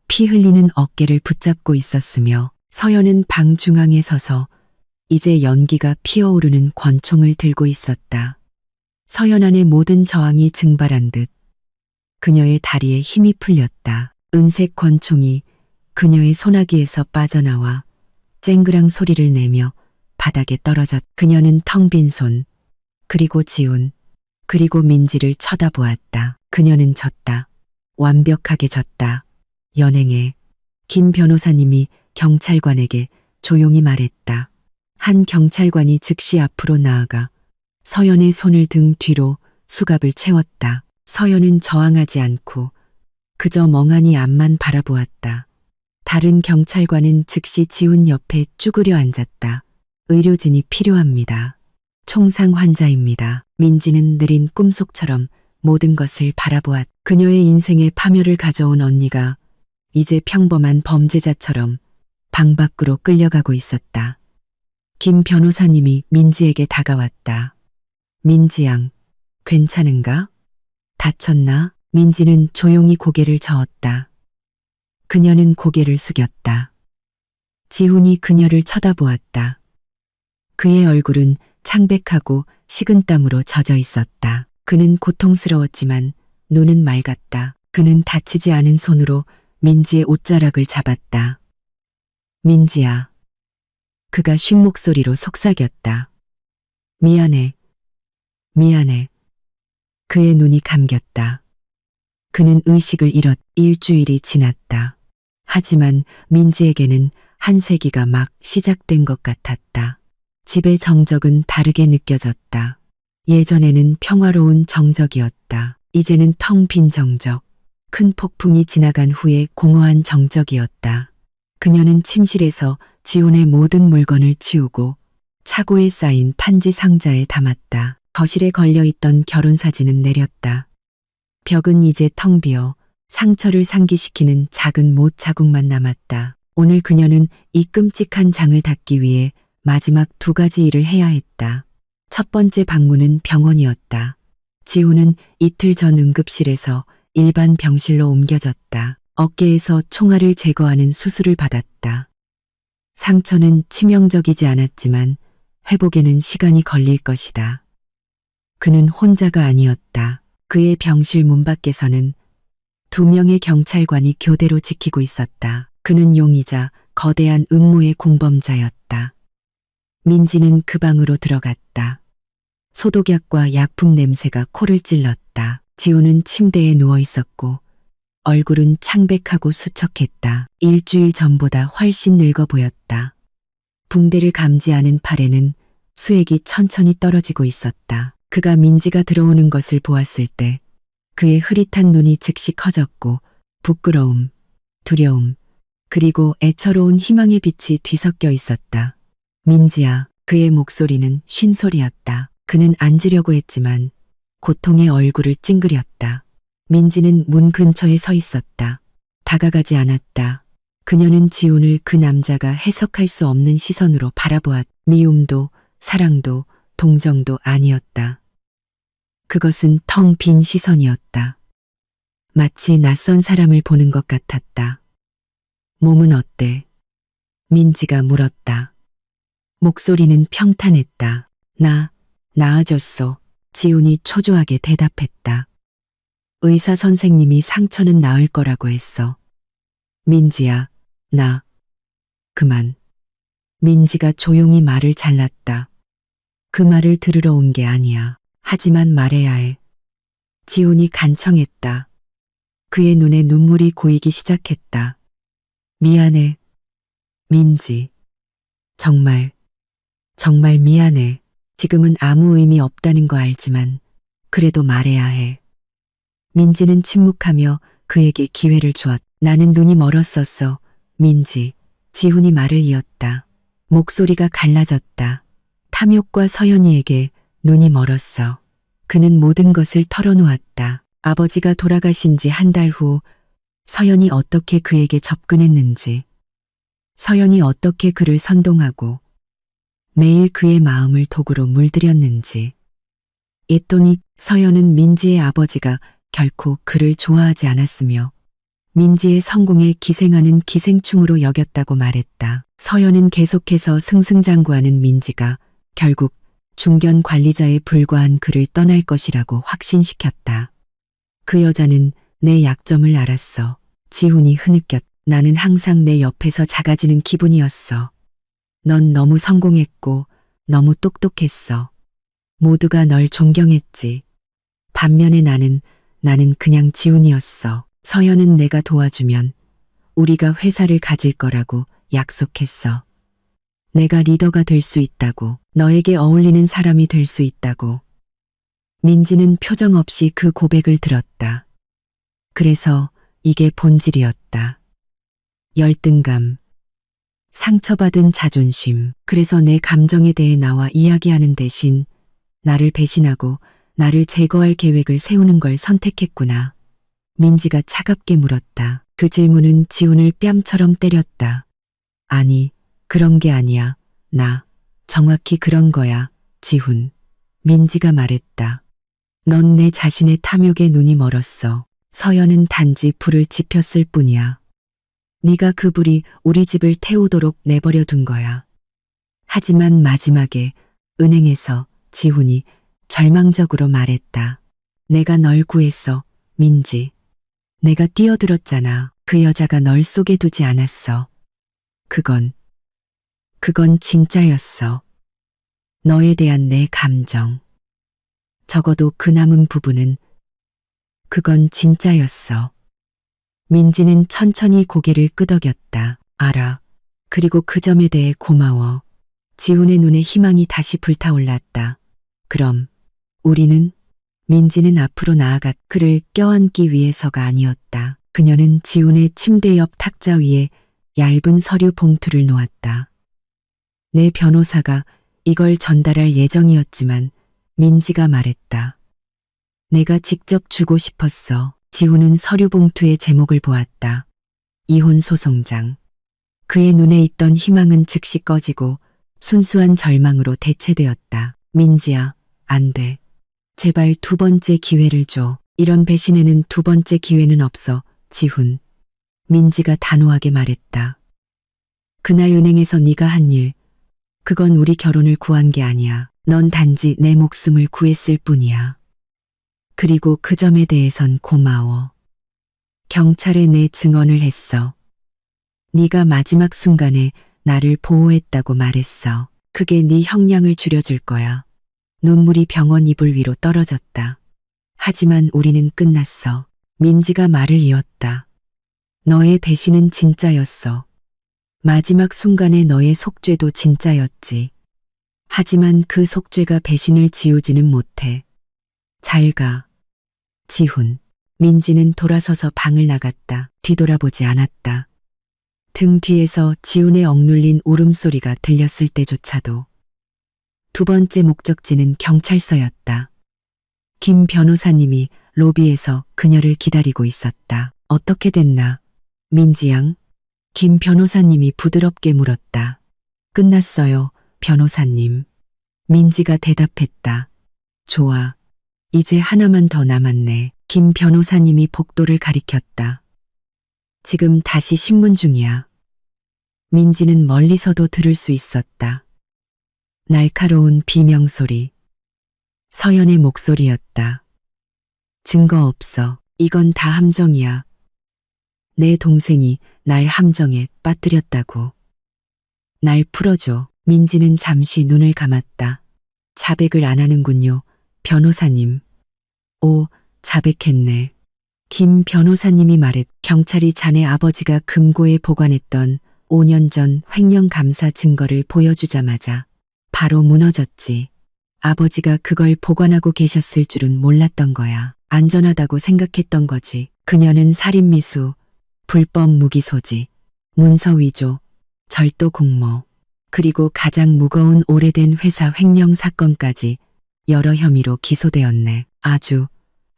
피 흘리는 어깨를 붙잡고 있었으며 서연은 방 중앙에 서서 이제 연기가 피어오르는 권총을 들고 있었다. 서연 안의 모든 저항이 증발한 듯 그녀의 다리에 힘이 풀렸다. 은색 권총이 그녀의 소나기에서 빠져나와 쨍그랑 소리를 내며 바닥에 떨어졌. 그녀는 텅 빈 손, 그리고 지훈, 그리고 민지를 쳐다보았다. 그녀는 졌다. 완벽하게 졌다. 연행해. 김 변호사님이 경찰관에게 조용히 말했다. 한 경찰관이 즉시 앞으로 나아가 서연의 손을 등 뒤로 수갑을 채웠다. 서연은 저항하지 않고 그저 멍하니 앞만 바라보았다. 다른 경찰관은 즉시 지훈 옆에 쭈그려 앉았다. 의료진이 필요합니다. 총상 환자입니다. 민지는 느린 꿈속처럼 모든 것을 바라보았다. 그녀의 인생에 파멸을 가져온 언니가 이제 평범한 범죄자처럼 방 밖으로 끌려가고 있었다. 김 변호사님이 민지에게 다가왔다. 민지 양, 괜찮은가? 다쳤나? 민지는 조용히 고개를 저었다. 그녀는 고개를 숙였다. 지훈이 그녀를 쳐다보았다. 그의 얼굴은 창백하고 식은땀으로 젖어 있었다. 그는 고통스러웠지만 눈은 맑았다. 그는 다치지 않은 손으로 민지의 옷자락을 잡았다. 민지야. 그가 쉰 목소리로 속삭였다. 미안해. 미안해. 그의 눈이 감겼다. 그는 의식을 잃었. 일주일이 지났다. 하지만 민지에게는 한 세기가 막 시작된 것 같았다. 집의 정적은 다르게 느껴졌다. 예전에는 평화로운 정적이었다. 이제는 텅 빈 정적. 큰 폭풍이 지나간 후에 공허한 정적이었다. 그녀는 침실에서 지훈의 모든 물건을 치우고 차고에 쌓인 판지 상자에 담았다. 거실에 걸려있던 결혼사진은 내렸다. 벽은 이제 텅 비어 상처를 상기시키는 작은 못 자국만 남았다. 오늘 그녀는 이 끔찍한 장을 닫기 위해 마지막 2가지 일을 해야 했다. 첫 번째 방문은 병원이었다. 지훈은 이틀 전 응급실에서 일반 병실로 옮겨졌다. 어깨에서 총알을 제거하는 수술을 받았다. 상처는 치명적이지 않았지만 회복에는 시간이 걸릴 것이다. 그는 혼자가 아니었다. 그의 병실 문 밖에서는 2명의 경찰관이 교대로 지키고 있었다. 그는 용의자 거대한 음모의 공범자였다. 민지는 그 방으로 들어갔다. 소독약과 약품 냄새가 코를 찔렀다. 지훈은 침대에 누워 있었고 얼굴은 창백하고 수척했다. 일주일 전보다 훨씬 늙어 보였다. 붕대를 감지하는 팔에는 수액이 천천히 떨어지고 있었다. 그가 민지가 들어오는 것을 보았을 때 그의 흐릿한 눈이 즉시 커졌고 부끄러움, 두려움, 그리고 애처로운 희망의 빛이 뒤섞여 있었다. 민지야. 그의 목소리는 쉰 소리였다. 그는 앉으려고 했지만 고통의 얼굴을 찡그렸다. 민지는 문 근처에 서 있었다. 다가가지 않았다. 그녀는 지훈을 그 남자가 해석할 수 없는 시선으로 바라보았다. 미움도 사랑도 동정도 아니었다. 그것은 텅 빈 시선이었다. 마치 낯선 사람을 보는 것 같았다. 몸은 어때? 민지가 물었다. 목소리는 평탄했다. 나아졌어. 지훈이 초조하게 대답했다. 의사 선생님이 상처는 나을 거라고 했어. 민지야, 그만. 민지가 조용히 말을 잘랐다. 그 말을 들으러 온 게 아니야. 하지만 말해야 해. 지훈이 간청했다. 그의 눈에 눈물이 고이기 시작했다. 미안해, 민지. 정말, 정말 미안해. 지금은 아무 의미 없다는 거 알지만 그래도 말해야 해. 민지는 침묵하며 그에게 기회를 주었다. 나는 눈이 멀었었어. 민지. 지훈이 말을 이었다. 목소리가 갈라졌다. 탐욕과 서연이에게 눈이 멀었어. 그는 모든 것을 털어놓았다. 아버지가 돌아가신 지 한 달 후 서연이 어떻게 그에게 접근했는지, 서연이 어떻게 그를 선동하고 매일 그의 마음을 독으로 물들였는지. 옅돈이 서연은 민지의 아버지가 결코 그를 좋아하지 않았으며 민지의 성공에 기생하는 기생충으로 여겼다고 말했다. 서연은 계속해서 승승장구하는 민지가 결국 중견 관리자에 불과한 그를 떠날 것이라고 확신시켰다. 그 여자는 내 약점을 알았어. 지훈이 흐느꼈. 나는 항상 내 옆에서 작아지는 기분이었어. 넌 너무 성공했고 너무 똑똑했어. 모두가 널 존경했지. 반면에 나는 그냥 지훈이었어. 서연은 내가 도와주면 우리가 회사를 가질 거라고 약속했어. 내가 리더가 될 수 있다고, 너에게 어울리는 사람이 될 수 있다고. 민지는 표정 없이 그 고백을 들었다. 그래서 이게 본질이었다. 열등감, 상처받은 자존심. 그래서 내 감정에 대해 나와 이야기하는 대신 나를 배신하고 나를 제거할 계획을 세우는 걸 선택했구나. 민지가 차갑게 물었다. 그 질문은 지훈을 뺨처럼 때렸다. 아니, 그런 게 아니야. 정확히 그런 거야, 지훈. 민지가 말했다. 넌 내 자신의 탐욕에 눈이 멀었어. 서연은 단지 불을 지폈을 뿐이야. 네가 그 불이 우리 집을 태우도록 내버려 둔 거야. 하지만 마지막에 은행에서 지훈이 절망적으로 말했다. 내가 널 구했어, 민지. 내가 뛰어들었잖아. 그 여자가 널 속에 두지 않았어. 그건 진짜였어. 너에 대한 내 감정. 적어도 그 남은 부분은 그건 진짜였어. 민지는 천천히 고개를 끄덕였다. 알아. 그리고 그 점에 대해 고마워. 지훈의 눈에 희망이 다시 불타올랐다. 그럼 우리는? 민지는 앞으로 나아갔. 그를 껴안기 위해서가 아니었다. 그녀는 지훈의 침대 옆 탁자 위에 얇은 서류 봉투를 놓았다. 내 변호사가 이걸 전달할 예정이었지만 민지가 말했다. 내가 직접 주고 싶었어. 지훈은 서류 봉투의 제목을 보았다. 이혼 소송장. 그의 눈에 있던 희망은 즉시 꺼지고 순수한 절망으로 대체되었다. 민지야, 안 돼. 제발 두 번째 기회를 줘. 이런 배신에는 두 번째 기회는 없어, 지훈. 민지가 단호하게 말했다. 그날 은행에서 네가 한 일, 그건 우리 결혼을 구한 게 아니야. 넌 단지 내 목숨을 구했을 뿐이야. 그리고 그 점에 대해선 고마워. 경찰에 내 증언을 했어. 네가 마지막 순간에 나를 보호했다고 말했어. 그게 네 형량을 줄여줄 거야. 눈물이 병원 이불 위로 떨어졌다. 하지만 우리는 끝났어. 민지가 말을 이었다. 너의 배신은 진짜였어. 마지막 순간에 너의 속죄도 진짜였지. 하지만 그 속죄가 배신을 지우지는 못해. 잘 가. 지훈. 민지는 돌아서서 방을 나갔다. 뒤돌아보지 않았다. 등 뒤에서 지훈의 억눌린 울음소리가 들렸을 때조차도. 두 번째 목적지는 경찰서였다. 김 변호사님이 로비에서 그녀를 기다리고 있었다. 어떻게 됐나? 민지 양? 김 변호사님이 부드럽게 물었다. 끝났어요, 변호사님. 민지가 대답했다. 좋아. 이제 하나만 더 남았네. 김 변호사님이 복도를 가리켰다. 지금 다시 신문 중이야. 민지는 멀리서도 들을 수 있었다. 날카로운 비명소리. 서연의 목소리였다. 증거 없어. 이건 다 함정이야. 내 동생이 날 함정에 빠뜨렸다고. 날 풀어줘. 민지는 잠시 눈을 감았다. 자백을 안 하는군요, 변호사님. 오, 자백했네. 김 변호사님이 말했. 경찰이 자네 아버지가 금고에 보관했던 5년 전 횡령 감사 증거를 보여주자마자 바로 무너졌지. 아버지가 그걸 보관하고 계셨을 줄은 몰랐던 거야. 안전하다고 생각했던 거지. 그녀는 살인미수, 불법 무기 소지, 문서 위조, 절도 공모, 그리고 가장 무거운 오래된 회사 횡령 사건까지 여러 혐의로 기소되었네.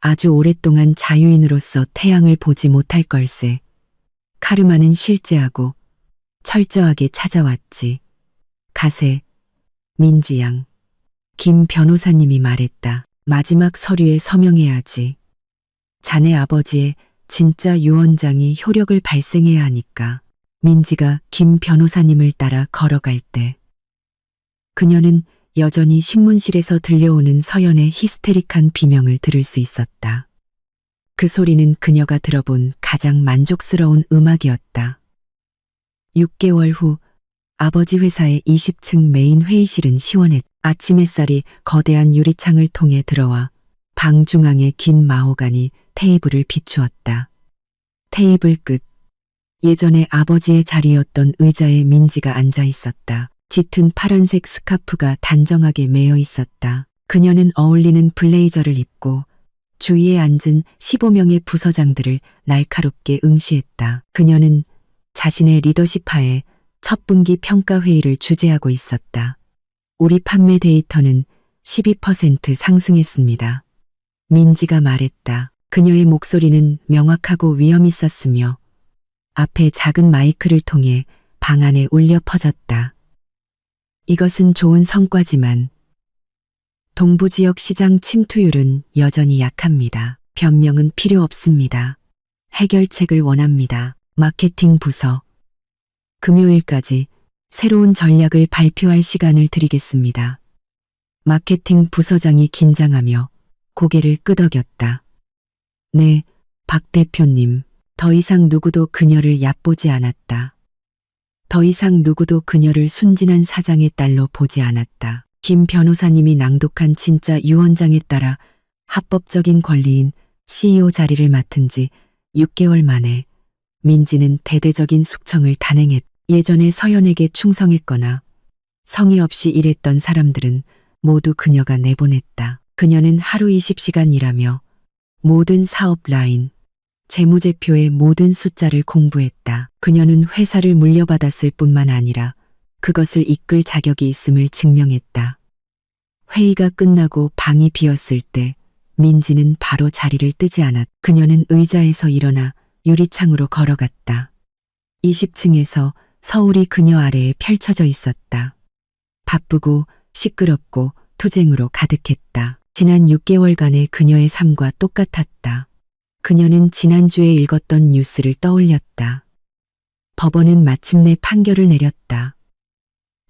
아주 오랫동안 자유인으로서 태양을 보지 못할 걸세. 카르마는 실제하고 철저하게 찾아왔지. 가세, 민지양, 김 변호사님이 말했다. 마지막 서류에 서명해야지. 자네 아버지의 진짜 유언장이 효력을 발생해야 하니까. 민지가 김 변호사님을 따라 걸어갈 때 그녀는 여전히 신문실에서 들려오는 서연의 히스테릭한 비명을 들을 수 있었다. 그 소리는 그녀가 들어본 가장 만족스러운 음악이었다. 6개월 후 아버지 회사의 20층 메인 회의실은 시원했다. 아침 햇살이 거대한 유리창을 통해 들어와 방 중앙의 긴 마호가니 테이블을 비추었다. 테이블 끝 예전에 아버지의 자리였던 의자에 민지가 앉아 있었다. 짙은 파란색 스카프가 단정하게 매여 있었다. 그녀는 어울리는 블레이저를 입고 주위에 앉은 15명의 부서장들을 날카롭게 응시했다. 그녀는 자신의 리더십하에 첫 분기 평가 회의를 주재하고 있었다. 우리 판매 데이터는 12% 상승했습니다. 민지가 말했다. 그녀의 목소리는 명확하고 위험 있었으며 앞에 작은 마이크를 통해 방 안에 울려 퍼졌다. 이것은 좋은 성과지만 동부 지역 시장 침투율은 여전히 약합니다. 변명은 필요 없습니다. 해결책을 원합니다. 마케팅 부서. 금요일까지 새로운 전략을 발표할 시간을 드리겠습니다. 마케팅 부서장이 긴장하며 고개를 끄덕였다. 네, 박 대표님. 더 이상 누구도 그녀를 얕보지 않았다. 더 이상 누구도 그녀를 순진한 사장의 딸로 보지 않았다. 김 변호사님이 낭독한 진짜 유언장에 따라 합법적인 권리인 CEO 자리를 맡은 지 6개월 만에 민지는 대대적인 숙청을 단행했다. 예전에 서연에게 충성했거나 성의 없이 일했던 사람들은 모두 그녀가 내보냈다. 그녀는 하루 20시간 일하며 모든 사업 라인, 재무제표의 모든 숫자를 공부했다. 그녀는 회사를 물려받았을 뿐만 아니라 그것을 이끌 자격이 있음을 증명했다. 회의가 끝나고 방이 비었을 때 민지는 바로 자리를 뜨지 않았다. 그녀는 의자에서 일어나 유리창으로 걸어갔다. 20층에서 서울이 그녀 아래에 펼쳐져 있었다. 바쁘고 시끄럽고 투쟁으로 가득했다. 지난 6개월간의 그녀의 삶과 똑같았다. 그녀는 지난주에 읽었던 뉴스를 떠올렸다. 법원은 마침내 판결을 내렸다.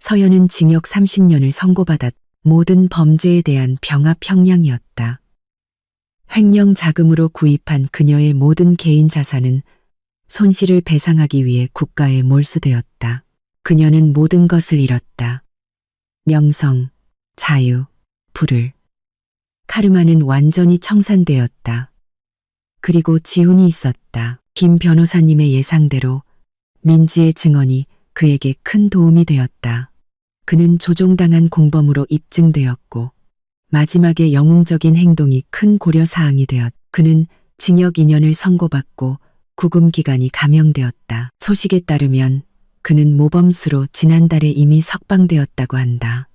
서연은 징역 30년을 선고받았다. 모든 범죄에 대한 병합 형량이었다. 횡령 자금으로 구입한 그녀의 모든 개인 자산은 손실을 배상하기 위해 국가에 몰수되었다. 그녀는 모든 것을 잃었다. 명성, 자유, 부를. 카르마는 완전히 청산되었다. 그리고 지훈이 있었다. 김 변호사님의 예상대로 민지의 증언이 그에게 큰 도움이 되었다. 그는 조종당한 공범으로 입증되었고 마지막에 영웅적인 행동이 큰 고려사항이 되었다. 그는 징역 2년을 선고받고 구금기간이 감형되었다. 소식에 따르면 그는 모범수로 지난달에 이미 석방되었다고 한다.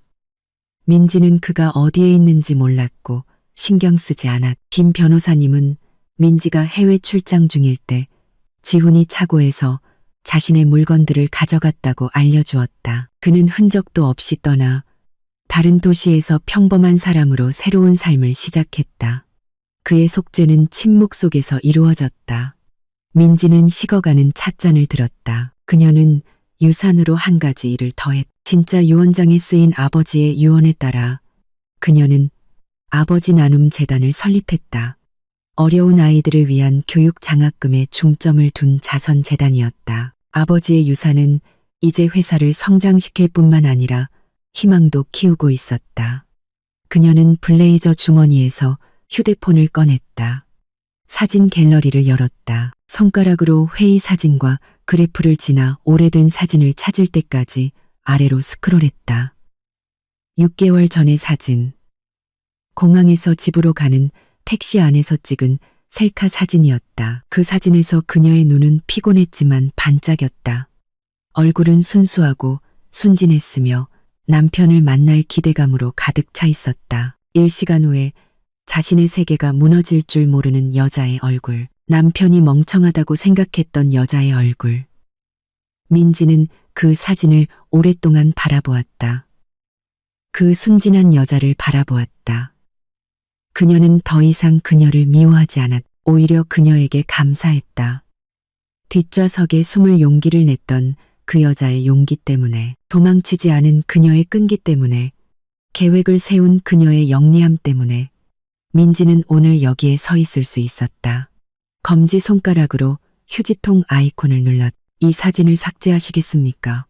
민지는 그가 어디에 있는지 몰랐고 신경 쓰지 않았다. 김 변호사님은 민지가 해외 출장 중일 때 지훈이 차고에서 자신의 물건들을 가져갔다고 알려주었다. 그는 흔적도 없이 떠나 다른 도시에서 평범한 사람으로 새로운 삶을 시작했다. 그의 속죄는 침묵 속에서 이루어졌다. 민지는 식어가는 찻잔을 들었다. 그녀는 유산으로 한 가지 일을 더했다. 진짜 유언장에 쓰인 아버지의 유언에 따라 그녀는 아버지 나눔 재단을 설립했다. 어려운 아이들을 위한 교육 장학금에 중점을 둔 자선 재단이었다. 아버지의 유산은 이제 회사를 성장시킬 뿐만 아니라 희망도 키우고 있었다. 그녀는 블레이저 주머니에서 휴대폰을 꺼냈다. 사진 갤러리를 열었다. 손가락으로 회의 사진과 그래프를 지나 오래된 사진을 찾을 때까지 아래로 스크롤했다. 6개월 전의 사진. 공항에서 집으로 가는 택시 안에서 찍은 셀카 사진이었다. 그 사진에서 그녀의 눈은 피곤했지만 반짝였다. 얼굴은 순수하고 순진했으며 남편을 만날 기대감으로 가득 차 있었다. 1시간 후에 자신의 세계가 무너질 줄 모르는 여자의 얼굴. 남편이 멍청하다고 생각했던 여자의 얼굴. 민지는 그 사진을 오랫동안 바라보았다. 그 순진한 여자를 바라보았다. 그녀는 더 이상 그녀를 미워하지 않았다. 오히려 그녀에게 감사했다. 뒷좌석에 숨을 용기를 냈던 그 여자의 용기 때문에, 도망치지 않은 그녀의 끈기 때문에, 계획을 세운 그녀의 영리함 때문에 민지는 오늘 여기에 서 있을 수 있었다. 검지손가락으로 휴지통 아이콘을 눌렀다. 이 사진을 삭제하시겠습니까?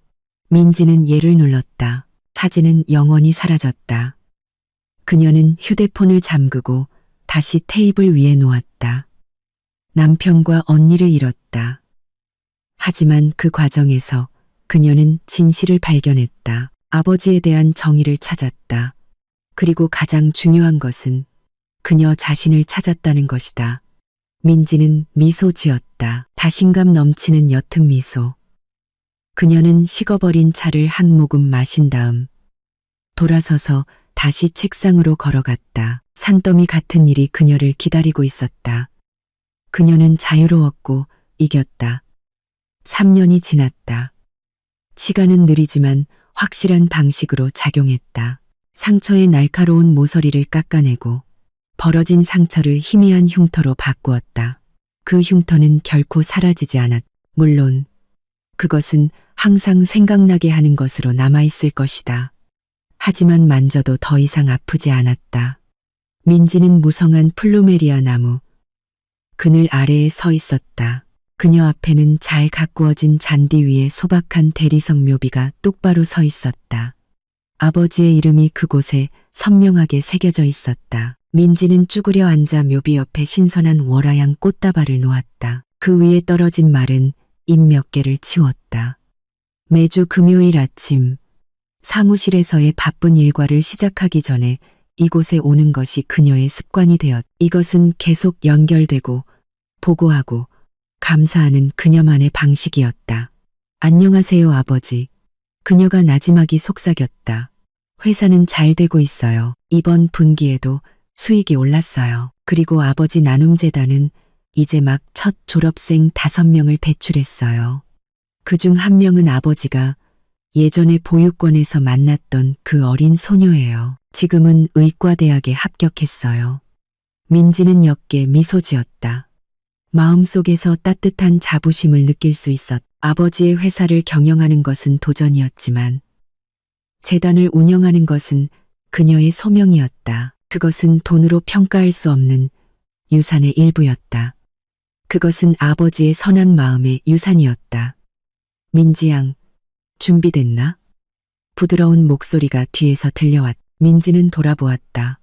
민지는 얘를 눌렀다. 사진은 영원히 사라졌다. 그녀는 휴대폰을 잠그고 다시 테이블 위에 놓았다. 남편과 언니를 잃었다. 하지만 그 과정에서 그녀는 진실을 발견했다. 아버지에 대한 정의를 찾았다. 그리고 가장 중요한 것은 그녀 자신을 찾았다는 것이다. 민지는 미소 지었다. 자신감 넘치는 옅은 미소. 그녀는 식어버린 차를 한 모금 마신 다음 돌아서서 다시 책상으로 걸어갔다. 산더미 같은 일이 그녀를 기다리고 있었다. 그녀는 자유로웠고 이겼다. 3년이 지났다. 시간은 느리지만 확실한 방식으로 작용했다. 상처의 날카로운 모서리를 깎아내고 벌어진 상처를 희미한 흉터로 바꾸었다. 그 흉터는 결코 사라지지 않았다. 물론 그것은 항상 생각나게 하는 것으로 남아있을 것이다. 하지만 만져도 더 이상 아프지 않았다. 민지는 무성한 플루메리아 나무 그늘 아래에 서 있었다. 그녀 앞에는 잘 가꾸어진 잔디 위에 소박한 대리석 묘비가 똑바로 서 있었다. 아버지의 이름이 그곳에 선명하게 새겨져 있었다. 민지는 쭈그려 앉아 묘비 옆에 신선한 월화양 꽃다발을 놓았다. 그 위에 떨어진 말은 잎 몇 개를 치웠다. 매주 금요일 아침 사무실에서의 바쁜 일과를 시작하기 전에 이곳에 오는 것이 그녀의 습관이 되었다. 이것은 계속 연결되고 보고하고 감사하는 그녀만의 방식이었다. 안녕하세요, 아버지. 그녀가 나지막이 속삭였다. 회사는 잘 되고 있어요. 이번 분기에도 수익이 올랐어요. 그리고 아버지 나눔재단은 이제 막 첫 졸업생 5명을 배출했어요. 그중 1명은 아버지가 예전에 보육원에서 만났던 그 어린 소녀예요. 지금은 의과대학에 합격했어요. 민지는 옅게 미소 지었다. 마음속에서 따뜻한 자부심을 느낄 수 있었다. 아버지의 회사를 경영하는 것은 도전이었지만 재단을 운영하는 것은 그녀의 소명이었다. 그것은 돈으로 평가할 수 없는 유산의 일부였다. 그것은 아버지의 선한 마음의 유산이었다. 민지양, 준비됐나? 부드러운 목소리가 뒤에서 들려왔다. 민지는 돌아보았다.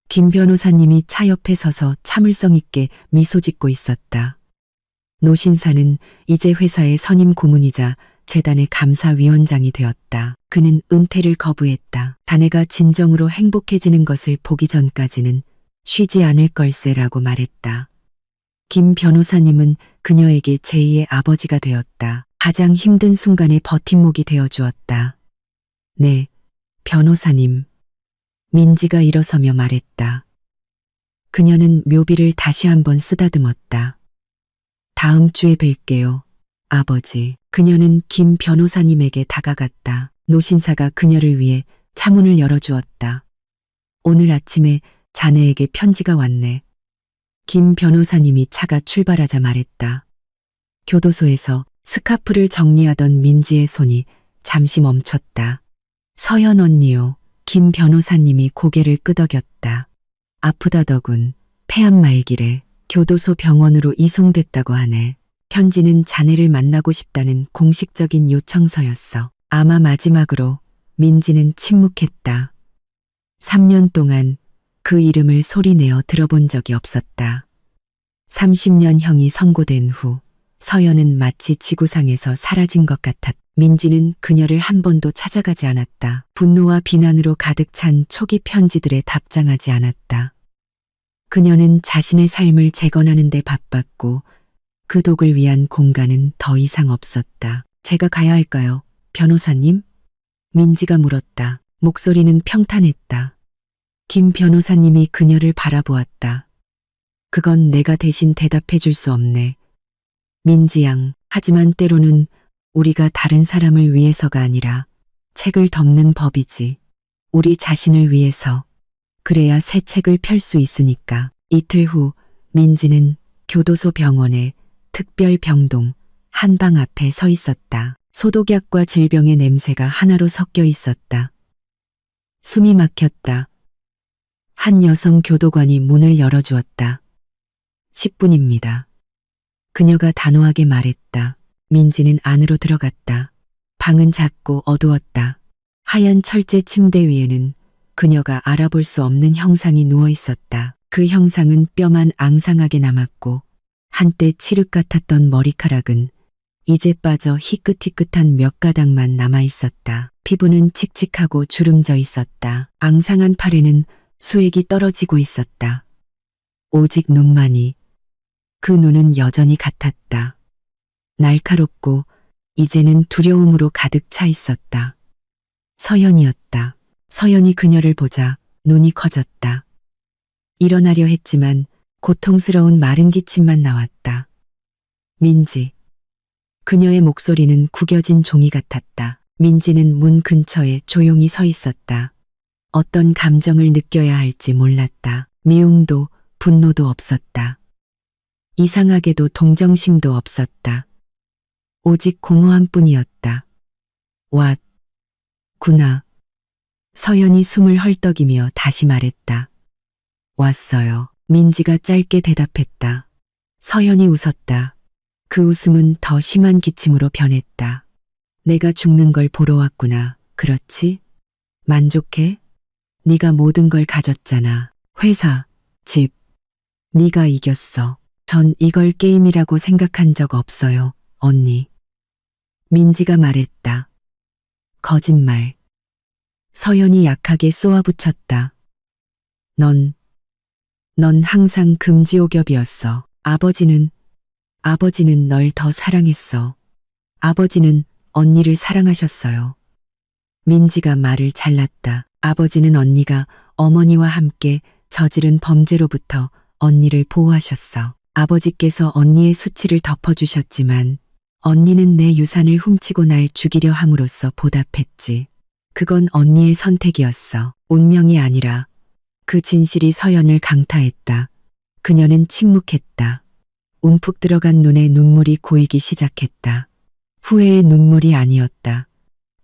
김 변호사님이 차 옆에 서서 참을성 있게 미소 짓고 있었다. 노 신사는 이제 회사의 선임 고문이자 재단의 감사위원장이 되었다. 그는 은퇴를 거부했다. 자네가 진정으로 행복해지는 것을 보기 전까지는 쉬지 않을 걸세라고 말했다. 김 변호사님은 그녀에게 제2의 아버지가 되었다. 가장 힘든 순간에 버팀목이 되어 주었다. 네, 변호사님. 민지가 일어서며 말했다. 그녀는 묘비를 다시 한번 쓰다듬었다. 다음 주에 뵐게요, 아버지. 그녀는 김 변호사님에게 다가갔다. 노 신사가 그녀를 위해 차문을 열어주었다. 오늘 아침에 자네에게 편지가 왔네. 김 변호사님이 차가 출발하자 말했다. 교도소에서 스카프를 정리하던 민지의 손이 잠시 멈췄다. 서연 언니요. 김 변호사님이 고개를 끄덕였다. 아프다더군. 폐암 말기래. 교도소 병원으로 이송됐다고 하네. 편지는 자네를 만나고 싶다는 공식적인 요청서였어. 아마 마지막으로 민지는 침묵했다. 3년 동안 그 이름을 소리내어 들어본 적이 없었다. 30년형이 선고된 후 서연은 마치 지구상에서 사라진 것 같았다. 민지는 그녀를 한 번도 찾아가지 않았다. 분노와 비난으로 가득 찬 초기 편지들에 답장하지 않았다. 그녀는 자신의 삶을 재건하는 데 바빴고 그 독을 위한 공간은 더 이상 없었다. 제가 가야 할까요, 변호사님? 민지가 물었다. 목소리는 평탄했다. 김 변호사님이 그녀를 바라보았다. 그건 내가 대신 대답해 줄 수 없네. 민지 양, 하지만 때로는 우리가 다른 사람을 위해서가 아니라 책을 덮는 법이지. 우리 자신을 위해서. 그래야 새 책을 펼 수 있으니까. 이틀 후 민지는 교도소 병원의 특별병동 한방 앞에 서 있었다. 소독약과 질병의 냄새가 하나로 섞여 있었다. 숨이 막혔다. 한 여성 교도관이 문을 열어주었다. 10분입니다. 그녀가 단호하게 말했다. 민지는 안으로 들어갔다. 방은 작고 어두웠다. 하얀 철제 침대 위에는 그녀가 알아볼 수 없는 형상이 누워 있었다. 그 형상은 뼈만 앙상하게 남았고 한때 칠흑 같았던 머리카락은 이제 빠져 희끗희끗한 몇 가닥만 남아 있었다. 피부는 칙칙하고 주름져 있었다. 앙상한 팔에는 수액이 떨어지고 있었다. 오직 눈만이. 그 눈은 여전히 같았다. 날카롭고 이제는 두려움으로 가득 차 있었다. 서연이었다. 서연이 그녀를 보자 눈이 커졌다. 일어나려 했지만 고통스러운 마른 기침만 나왔다. 민지. 그녀의 목소리는 구겨진 종이 같았다. 민지는 문 근처에 조용히 서 있었다. 어떤 감정을 느껴야 할지 몰랐다. 미움도 분노도 없었다. 이상하게도 동정심도 없었다. 오직 공허함뿐이었다. 왔구나. 서연이 숨을 헐떡이며 다시 말했다. 왔어요. 민지가 짧게 대답했다. 서연이 웃었다. 그 웃음은 더 심한 기침으로 변했다. 내가 죽는 걸 보러 왔구나. 그렇지? 만족해? 네가 모든 걸 가졌잖아. 회사, 집. 네가 이겼어. 전 이걸 게임이라고 생각한 적 없어요, 언니. 민지가 말했다. 거짓말. 서연이 약하게 쏘아붙였다. 넌 항상 금지옥엽이었어. 아버지는 널 더 사랑했어. 아버지는 언니를 사랑하셨어요. 민지가 말을 잘랐다. 아버지는 언니가 어머니와 함께 저지른 범죄로부터 언니를 보호하셨어. 아버지께서 언니의 수치를 덮어주셨지만 언니는 내 유산을 훔치고 날 죽이려 함으로써 보답했지. 그건 언니의 선택이었어. 운명이 아니라. 그 진실이 서연을 강타했다. 그녀는 침묵했다. 움푹 들어간 눈에 눈물이 고이기 시작했다. 후회의 눈물이 아니었다.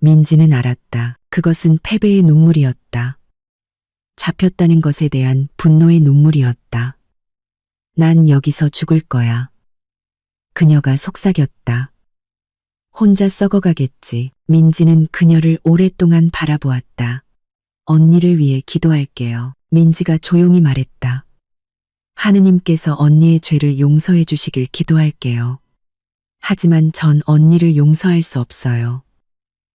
민지는 알았다. 그것은 패배의 눈물이었다. 잡혔다는 것에 대한 분노의 눈물이었다. 난 여기서 죽을 거야. 그녀가 속삭였다. 혼자 썩어가겠지. 민지는 그녀를 오랫동안 바라보았다. 언니를 위해 기도할게요. 민지가 조용히 말했다. 하느님께서 언니의 죄를 용서해 주시길 기도할게요. 하지만 전 언니를 용서할 수 없어요.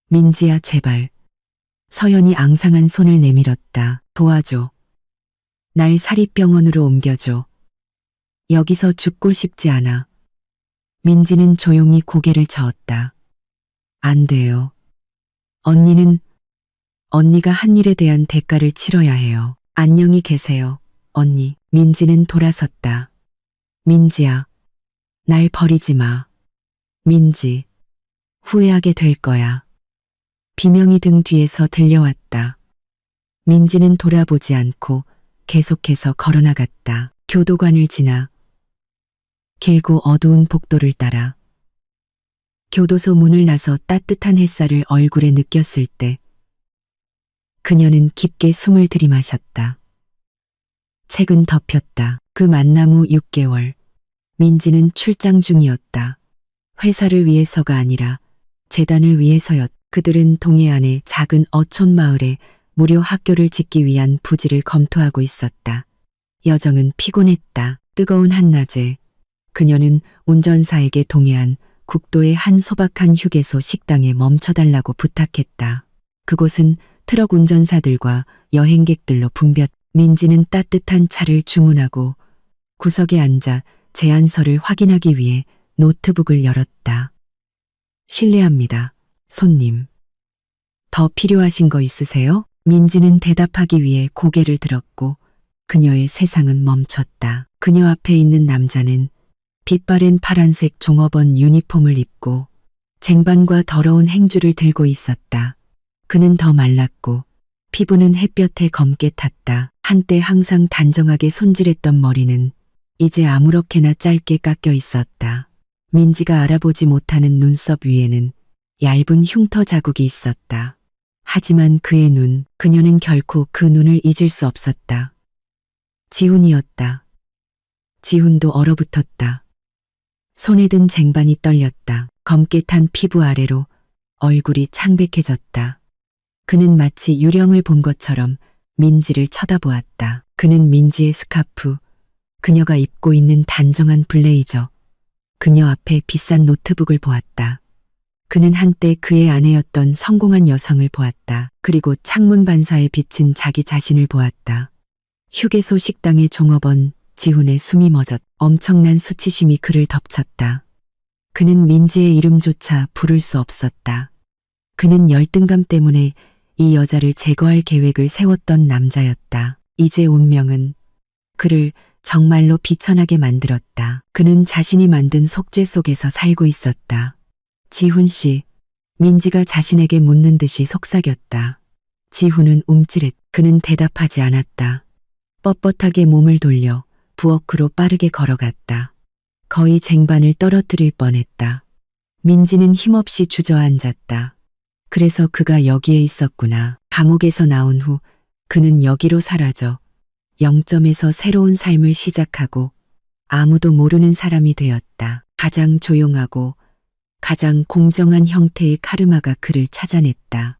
민지야, 제발. 서연이 앙상한 손을 내밀었다. 도와줘. 날 사립병원으로 옮겨줘. 여기서 죽고 싶지 않아. 민지는 조용히 고개를 저었다. 안 돼요. 언니가 한 일에 대한 대가를 치러야 해요. 안녕히 계세요, 언니. 민지는 돌아섰다. 민지야, 날 버리지 마. 민지, 후회하게 될 거야. 비명이 등 뒤에서 들려왔다. 민지는 돌아보지 않고 계속해서 걸어나갔다. 교도관을 지나 길고 어두운 복도를 따라 교도소 문을 나서 따뜻한 햇살을 얼굴에 느꼈을 때 그녀는 깊게 숨을 들이마셨다. 책은 덮였다. 그 만남 후 6개월. 민지는 출장 중이었다. 회사를 위해서가 아니라 재단을 위해서였다. 그들은 동해안의 작은 어촌 마을에 무료 학교를 짓기 위한 부지를 검토하고 있었다. 여정은 피곤했다. 뜨거운 한낮에 그녀는 운전사에게 동해안 국도의 한 소박한 휴게소 식당에 멈춰달라고 부탁했다. 그곳은 트럭 운전사들과 여행객들로 붐볐. 민지는 따뜻한 차를 주문하고 구석에 앉아 제안서를 확인하기 위해 노트북을 열었다. 실례합니다, 손님. 더 필요하신 거 있으세요? 민지는 대답하기 위해 고개를 들었고 그녀의 세상은 멈췄다. 그녀 앞에 있는 남자는 빛바랜 파란색 종업원 유니폼을 입고 쟁반과 더러운 행주를 들고 있었다. 그는 더 말랐고 피부는 햇볕에 검게 탔다. 한때 항상 단정하게 손질했던 머리는 이제 아무렇게나 짧게 깎여 있었다. 민지가 알아보지 못하는 눈썹 위에는 얇은 흉터 자국이 있었다. 하지만 그의 눈, 그녀는 결코 그 눈을 잊을 수 없었다. 지훈이었다. 지훈도 얼어붙었다. 손에 든 쟁반이 떨렸다. 검게 탄 피부 아래로 얼굴이 창백해졌다. 그는 마치 유령을 본 것처럼 민지를 쳐다보았다. 그는 민지의 스카프, 그녀가 입고 있는 단정한 블레이저, 그녀 앞에 비싼 노트북을 보았다. 그는 한때 그의 아내였던 성공한 여성을 보았다. 그리고 창문 반사에 비친 자기 자신을 보았다. 휴게소 식당의 종업원 지훈의 숨이 멎었. 엄청난 수치심이 그를 덮쳤다. 그는 민지의 이름조차 부를 수 없었다. 그는 열등감 때문에 이 여자를 제거할 계획을 세웠던 남자였다. 이제 운명은 그를 정말로 비천하게 만들었다. 그는 자신이 만든 속죄 속에서 살고 있었다. 지훈 씨, 민지가 자신에게 묻는 듯이 속삭였다. 지훈은 움찔했. 그는 대답하지 않았다. 뻣뻣하게 몸을 돌려 부엌으로 빠르게 걸어갔다. 거의 쟁반을 떨어뜨릴 뻔했다. 민지는 힘없이 주저앉았다. 그래서 그가 여기에 있었구나. 감옥에서 나온 후 그는 여기로 사라져 0점에서 새로운 삶을 시작하고 아무도 모르는 사람이 되었다. 가장 조용하고 가장 공정한 형태의 카르마가 그를 찾아냈다.